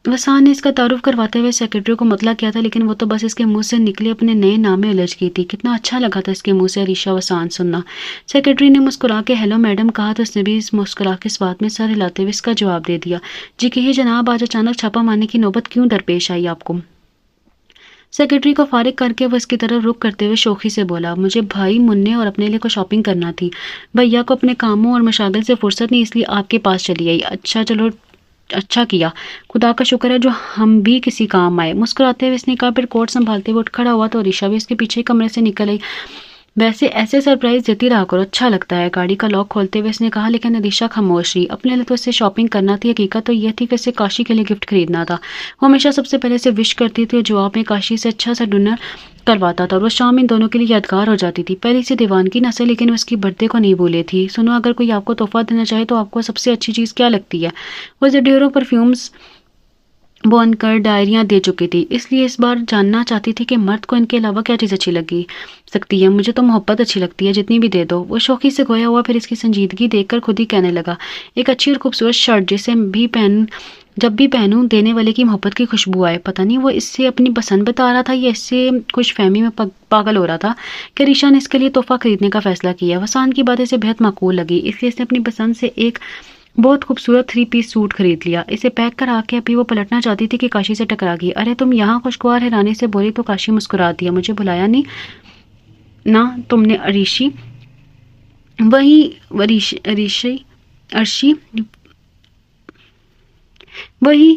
وسان نے اس کا تعارف کرواتے ہوئے سیکرٹری کو مطلع کیا تھا، لیکن وہ تو بس اس کے منہ سے نکلے اپنے نئے نام میں الجھ گئی تھی۔ کتنا اچھا لگا تھا اس کے منہ سے عریشہ وسان سننا۔ سیکرٹری نے مسکرا کے ہیلو میڈم کہا تو اس نے بھی اس مسکرا کے اس بات میں سر ہلاتے ہوئے اس کا جواب دے دیا۔ جی کہیے جناب، آج اچانک چھاپا مارنے کی نوبت کیوں درپیش آئی آپ کو؟ سیکرٹری کو فارغ کر کے وہ اس کی طرف رخ کرتے ہوئے شوخی سے بولا، مجھے بھائی مننے اور اپنے لیے کو شاپنگ کرنا تھی۔ بھیا کو اپنے کاموں اور مشاغل سے فرصت نہیں، اس لیے آپ کے پاس چلی آئی۔ اچھا چلو، اچھا کیا، خدا کا شکر ہے جو ہم بھی کسی کام آئے۔ مسکراتے ہوئے اس نے کہا، پھر کوٹ سنبھالتے ہوئے اٹھ کھڑا ہوا تو عریشہ بھی اس کے پیچھے کمرے سے نکل آئی۔ ویسے ایسے سرپرائز دیتی رہا کرو، اچھا لگتا ہے، گاڑی کا لاک کھولتے ہوئے اس نے کہا، لیکن عریشہ خاموش رہی۔ اپنے لیے تو اسے شاپنگ کرنا تھی، حقیقت تو یہ تھی کہ اسے کاشی کے لیے گفٹ خریدنا تھا۔ وہ ہمیشہ سب سے پہلے اسے وش کرتی تھی اور جواب میں کاشی سے اچھا سا ڈنر کرواتا تھا، اور وہ شام ان دونوں کے لیے یادگار ہو جاتی تھی۔ پہلی سی دیوانگی نہ سے، لیکن وہ اس کی برتھ ڈے کو نہیں بھولے تھی۔ سنو، اگر کوئی آپ کو تحفہ دینا چاہے تو آپ کو سب سے اچھی چیز کیا لگتی ہے؟ وہ اسے ڈھیروں پرفیومز بون کر ڈائریاں دے چکی تھی، اس لیے اس بار جاننا چاہتی تھی کہ مرد کو ان کے علاوہ کیا چیز اچھی لگی سکتی ہے۔ مجھے تو محبت اچھی لگتی ہے، جتنی بھی دے دو۔ وہ شوخی سے گویا ہوا، پھر اس کی سنجیدگی دیکھ کر خود ہی کہنے لگا، ایک اچھی اور خوبصورت شرٹ جسے جب بھی پہنوں دینے والے کی محبت کی خوشبو آئے۔ پتہ نہیں وہ اس سے اپنی پسند بتا رہا تھا یا اس سے خوش فہمی میں پاگل ہو رہا تھا کہ عریشہ نے اس کے لیے تحفہ خریدنے کا فیصلہ کیا۔ وسان کی باتیں اسے بہت معقول لگی، اس لیے اس نے اپنی پسند سے ایک بہت خوبصورت 3 پیس سوٹ خرید لیا۔ اسے پیک کر آ کے ابھی وہ پلٹنا چاہتی تھی کہ کاشی سے ٹکرا گئی۔ ارے تم یہاں؟ خوشگوار حیرانی سے بولی تو کاشی مسکرا دیا، مجھے بلایا نہیں نا تم نے؟ عریشی وہی عرشی وہی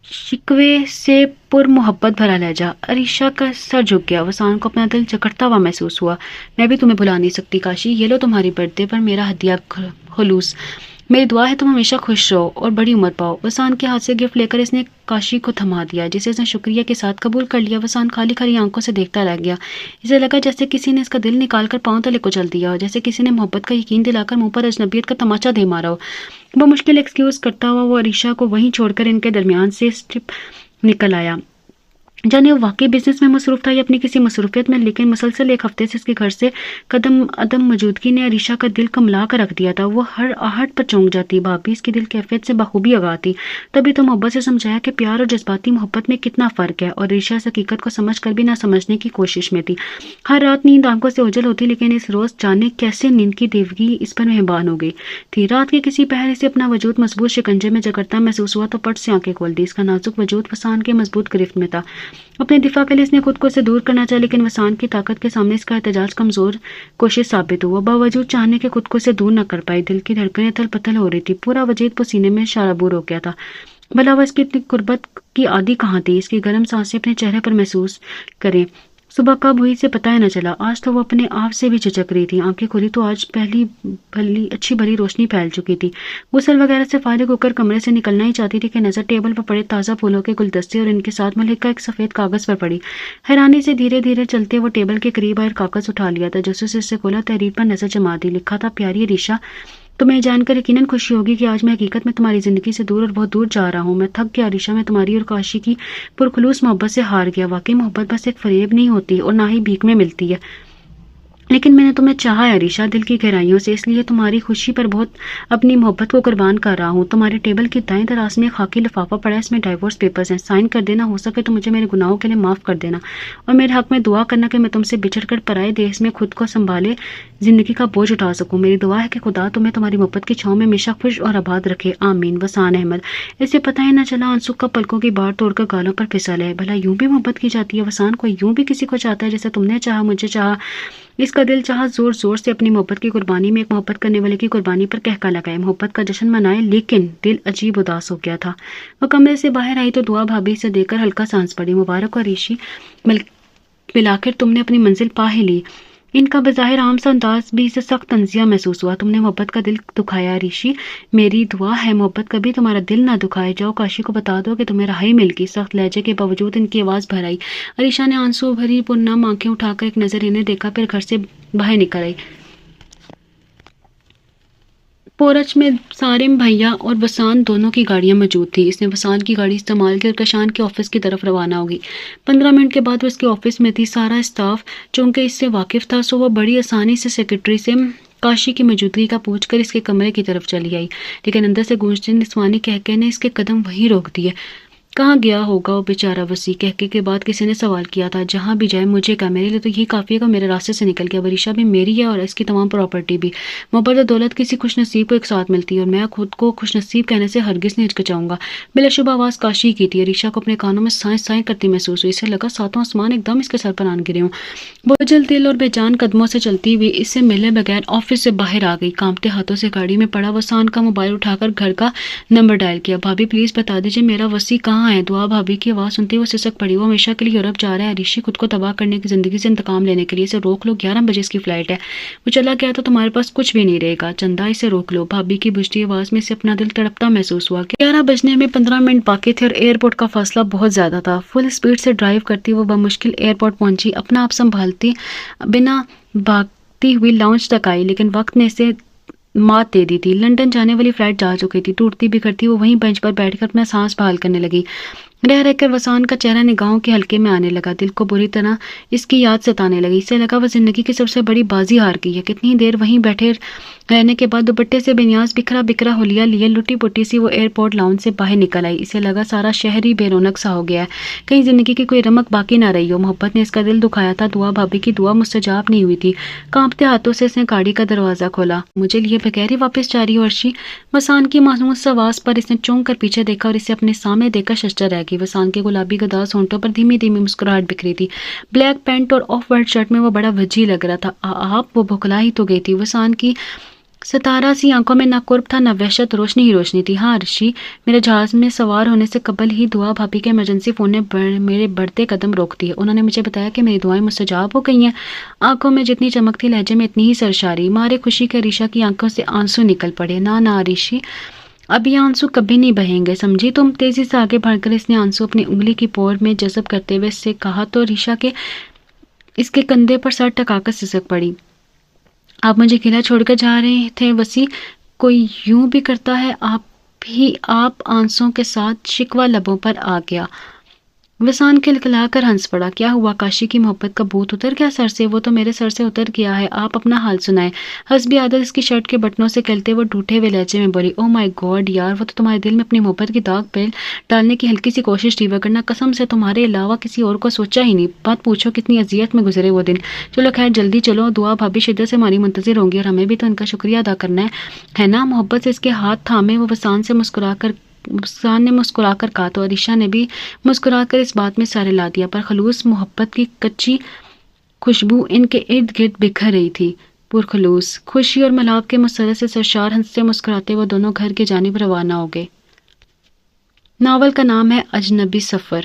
شکوے سے پر محبت بھرا لہجہ۔ عریشہ کا سر جھک گیا، وسان کو اپنا دل جکڑتا ہوا محسوس ہوا۔ میں بھی تمہیں بھلا نہیں سکتی کاشی، یہ لو تمہاری برتھ ڈے پر میرا ہدیہ خلوص، میری دعا ہے تم ہمیشہ خوش رہو اور بڑی عمر پاؤ۔ وسان کے ہاتھ سے گفٹ لے کر اس نے کاشی کو تھما دیا، جسے اس نے شکریہ کے ساتھ قبول کر لیا۔ وسان خالی خالی آنکھوں سے دیکھتا رہ گیا، اسے لگا جیسے کسی نے اس کا دل نکال کر پاؤں تلے کچل دیا ہو، جیسے کسی نے محبت کا یقین دلا کر منہ پر اجنبیت کا تماچا دے مارا ہو۔ وہ مشکل ایکسکیوز کرتا ہوا وہ عریشہ کو وہیں چھوڑ کر ان کے درمیان سے اسٹپ نکل آیا۔ جانے وہ واقعی بزنس میں مصروف تھا یا اپنی کسی مصروفیت میں، لیکن مسلسل ایک ہفتے سے اس کے گھر سے قدم عدم موجودگی نے عریشہ کا دل کملا کر رکھ دیا تھا۔ وہ ہر آہٹ پر چونک جاتی، بھابھی اس کی دل کیفیت سے بخوبی آگاہ تھی۔ تبھی تو محبت سے سمجھایا کہ پیار اور جذباتی محبت میں کتنا فرق ہے، اور عریشہ اس حقیقت کو سمجھ کر بھی نہ سمجھنے کی کوشش میں تھی۔ ہر رات نیند آنکھوں سے اوجھل ہوتی، لیکن اس روز جانے کیسے نیند کی دیوگی اس پر مہربان ہو گئی تھی۔ رات کے کسی پہر اسے اپنا وجود مضبوط شکنجے میں جکڑتا محسوس ہوا تو پٹ سے آنکھیں کھول دی۔ اس کا نازک وجود وسان کے مضبوط گرفت میں تھا۔ اپنے دفاع کے لیے اس نے خود کو اسے دور کرنا چاہا، لیکن وسان کی طاقت کے سامنے اس کا احتجاج کمزور کوشش ثابت ہوا۔ باوجود چاہنے کے خود کو اسے دور نہ کر پائی، دل کی دھڑکنیں اتھل پتھل ہو رہی تھی، پورا وجود پسینے میں شرابور ہو گیا تھا۔ بھلا وہ اس کی اتنی قربت کی عادی کہاں تھی، اس کی گرم سانسیں اپنے چہرے پر محسوس کریں۔ صبح کب ہوئی اسے پتہ ہی نہ چلا۔ آج تو وہ اپنے آپ سے بھی چچک رہی تھی، آنکھیں کھلی تو آج پہلی بھلی اچھی بھری روشنی پھیل چکی تھی۔ غسل وغیرہ سے فارغ ہو کر کمرے سے نکلنا ہی چاہتی تھی کہ نظر ٹیبل پر پڑے تازہ پھولوں کے گلدستے اور ان کے ساتھ ملک کا ایک سفید کاغذ پر پڑی۔ حیرانی سے دھیرے دھیرے چلتے وہ ٹیبل کے قریب آئے، کاغذ اٹھا لیا تھا، جاسوس سے کھولا، تحریر پر نظر جما دی۔ لکھا تھا، پیاری عریشہ، تمہیں جان کر یقیناً خوشی ہوگی کہ آج میں حقیقت میں تمہاری زندگی سے دور اور بہت دور جا رہا ہوں۔ میں تھک گیا عریشہ، میں تمہاری اور کاشی کی پرخلوص محبت سے ہار گیا۔ واقعی محبت بس ایک فریب نہیں ہوتی اور نہ ہی بھیک میں ملتی ہے، لیکن میں نے تمہیں چاہا ہے عریشہ، دل کی گہرائیوں سے، اس لیے تمہاری خوشی پر بہت اپنی محبت کو قربان کر رہا ہوں۔ تمہارے ٹیبل کی دائیں دراز میں ایک خاکی لفافہ پڑا ہے، اس میں ڈائیورس پیپرز ہیں، سائن کر دینا، ہو سکے تو مجھے میرے گناہوں کے لیے معاف کر دینا، اور میرے حق میں دعا کرنا کہ میں تم سے بچھڑ کر پرائے دیس میں خود کو سنبھالے زندگی کا بوجھ اٹھا سکوں۔ میری دعا ہے کہ خدا تمہیں تمہاری محبت کی چھاؤں میں ہمیشہ خوش اور آباد رکھے، آمین۔ وسان احمد۔ اسے پتہ ہی نہ چلا آنسو کا پلکوں کی باڑ توڑ کر گالوں پر پھسل ہے۔ بھلا یوں بھی محبت کی جاتی ہے وسان؟ کوئی یوں بھی کسی کو چاہتا ہے جیسے تم نے چاہا، مجھے چاہا؟ اس کا دل چاہا زور زور سے اپنی محبت کی قربانی میں ایک محبت کرنے والے کی قربانی پر کہکا لگائے، محبت کا جشن منائے، لیکن دل عجیب اداس ہو گیا تھا۔ وہ کمرے سے باہر آئی تو دعا بھابھی سے دے کر ہلکا سانس پڑی۔ مبارک ہو عریشی، بالآخر تم نے اپنی منزل پا ہی لی۔ ان کا بظاہر عام سا انداز بھی اسے سخت تنزیہ محسوس ہوا۔ تم نے محبت کا دل دکھایا عریشی، میری دعا ہے محبت کبھی تمہارا دل نہ دکھائے۔ جاؤ کاشی کو بتا دو کہ تمہیں رہائی مل گئی۔ سخت لہجے کے باوجود ان کی آواز بھر آئی۔ عریشہ نے آنسو بھری پرنم آنکھیں اٹھا کر ایک نظر انہیں دیکھا، پھر گھر سے باہر نکل آئی۔ پورچ میں سارم بھیا اور وسان دونوں کی گاڑیاں موجود تھیں۔ اس نے وسان کی گاڑی استعمال کی اور کشان کے آفس کی طرف روانہ ہوگی۔ 15 منٹ کے بعد وہ اس کے آفس میں تھی۔ سارا اسٹاف چونکہ اس سے واقف تھا، سو وہ بڑی آسانی سے سیکرٹری سے کاشی کی موجودگی کا پوچھ کر اس کے کمرے کی طرف چلی آئی، لیکن اندر سے گونجتے نسوانی کہکے نے اس کے قدم وہیں روک دیے۔ کہاں گیا ہوگا وہ بیچارہ وسیع؟ کہکے کے بعد کسی نے سوال کیا تھا۔ جہاں بھی جائے مجھے کیا، میرے لیے تو یہی کافی ہے کہ میرے راستے سے نکل گیا۔ عریشہ بھی میری ہے اور اس کی تمام پراپرٹی بھی۔ محبت اور دولت کسی خوش نصیب کو ایک ساتھ ملتی ہے، اور میں خود کو خوش نصیب کہنے سے ہرگز نہیں ہچکچاؤں گا۔ بلا شبہ آواز کاشی کی تھی۔ عریشہ کو اپنے کانوں میں سائیں سائیں کرتی محسوس ہوئی، اسے لگا ساتوں آسمان ایک دم اس کے سر پر آن گرے ہوں۔ بوجھل دل اور بے جان قدموں سے چلتی ہوئی اس سے ملے بغیر آفس سے باہر آ گئی۔ کانپتے ہاتھوں سے گاڑی میں پڑا وسان کا موبائل اٹھا کر گھر کا نمبر ڈائل کیا۔ بھابھی پلیز بتا دیجیے میرا وسیع کہاں ہے؟ دعا بھابھی کی آواز سنتے وہ سسک پڑی۔ وہ ہمیشہ کے لیے یورپ جا رہا ہے عریشی، خود کو تباہ کرنے کی زندگی سے انتقام لینے کے لیے۔ اسے روک لو، 11 بجے اس کی فلائٹ ہے۔ وہ چلا گیا تو تمہارے پاس کچھ بھی نہیں رہے گا، چندہ اسے روک لو۔ بھابھی کی بجھتی آواز میں اسے اپنا دل تڑپتا محسوس ہوا۔ 11 بجنے میں 15 منٹ باقی تھے اور ایئرپورٹ کا فاصلہ بہت زیادہ تھا۔ فل اسپیڈ سے ڈرائیو کرتی وہ بمشکل ایئرپورٹ پہنچی، اپنا آپ سنبھالتی بنا بھاگتی ہوئی لاؤنج تک آئی، لیکن وقت نے اسے مات دے دی تھی۔ لندن جانے والی فلائٹ جا چکی تھی۔ ٹوٹتی بکھرتی وہ وہیں بینچ پر بیٹھ کر اپنا سانس بحال کرنے لگی۔ رہ رہ کر وسان کا چہرہ نگاہوں کے حلقے میں آنے لگا، دل کو بری طرح اس کی یاد ستانے لگی۔ اسے لگا وہ زندگی کی سب سے بڑی بازی ہار گئی ہے۔ کتنی دیر وہیں بیٹھے رہنے کے بعد دوپٹے سے بے نیاز بکھرا بکھرا حلیہ لیے لٹی پٹی سی وہ ایئرپورٹ لاؤنج سے باہر نکل آئی۔ اسے لگا سارا شہر ہی بے رونق سا ہو گیا ہے، کہیں زندگی کی کوئی رمق باقی نہ رہی ہو۔ محبت نے اس کا دل دکھایا تھا، دعا بھابھی کی دعا مستجاب نہیں ہوئی تھی۔ کانپتے ہاتھوں سے اس نے گاڑی کا دروازہ کھولا۔ مجھے لیے بغیر ہی واپس جا رہی ہو عرشی؟ وسان کی مانوس آواز پر اس نے چونک کر پیچھے دیکھا اور اسے اپنے سامنے دیکھ کر ششدر رہ گئی۔ وسان کے گلابی گداز ہونٹوں پر دھیمی دھیمی مسکراہٹ بکھری تھی۔ بلیک پینٹ اور آف وائٹ شرٹ میں وہ بڑا وجیح لگ رہا تھا۔ آپ وہ بھکلا ہی تو گئی تھی۔ وسان کی ستارہ سی آنکھوں میں نہ قرب تھا نہ وحشت، روشنی ہی روشنی تھی۔ ہاں رشی، میرے جہاز میں سوار ہونے سے قبل ہی دعا بھابھی کے ایمرجنسی فون نے میرے بڑھتے قدم روک دیے۔ انہوں نے مجھے بتایا کہ میری دعائیں مستجاب ہو گئی ہیں۔ آنکھوں میں جتنی چمک تھی لہجے میں اتنی ہی سرشاری۔ مارے خوشی کے عریشہ کی آنکھوں سے آنسو نکل پڑے۔ نہ رشی، اب یہ آنسو کبھی نہیں بہیں گے، سمجھی تم؟ تیزی سے آگے بڑھ کر اس نے آنسو اپنی انگلی کی پور میں جذب کرتے ہوئے اس سے کہا تو عریشہ کے اس کے کندھے پر سر ٹکا کر سسک پڑی۔ آپ مجھے اکیلا چھوڑ کر جا رہے تھے وسیع؟ کوئی یوں بھی کرتا ہے؟ آپ آنسوں کے ساتھ شکوہ لبوں پر آ گیا۔ وسان کھلکھلا کر ہنس پڑا۔ کیا ہوا؟ کاشی کی محبت کا بھوت اتر گیا سر سے؟ وہ تو میرے سر سے اتر گیا ہے، آپ اپنا حال سنائیں۔ حسبی عادت اس کی شرٹ کے بٹنوں سے کھلتے وہ ٹوٹے ہوئے لہجے میں بولی، او مائی گاڈ یار، وہ تو تمہارے دل میں اپنی محبت کی داغ پہ ڈالنے کی ہلکی سی کوشش تھی، وگرنہ قسم سے تمہارے علاوہ کسی اور کو سوچا ہی نہیں۔ بات پوچھو کتنی اذیت میں گزرے وہ دن۔ چلو خیر جلدی چلو، دعا بھابھی شدت سے ہماری منتظر ہوں گی اور ہمیں بھی تو ان کا شکریہ ادا کرنا ہے نا۔ محبت سے اس کے ہاتھ تھامے وہ وسان نے مسکرا کر کہا تو عریشہ نے بھی مسکرا کر اس بات میں سر ہلا دیا، پر خلوص محبت کی کچی خوشبو ان کے ارد گرد بکھر رہی تھی۔ پرخلوص خوشی اور ملاپ کے مسرت سے سرشار ہنستے مسکراتے وہ دونوں گھر کی جانب روانہ ہو گئے۔ ناول کا نام ہے اجنبی سفر۔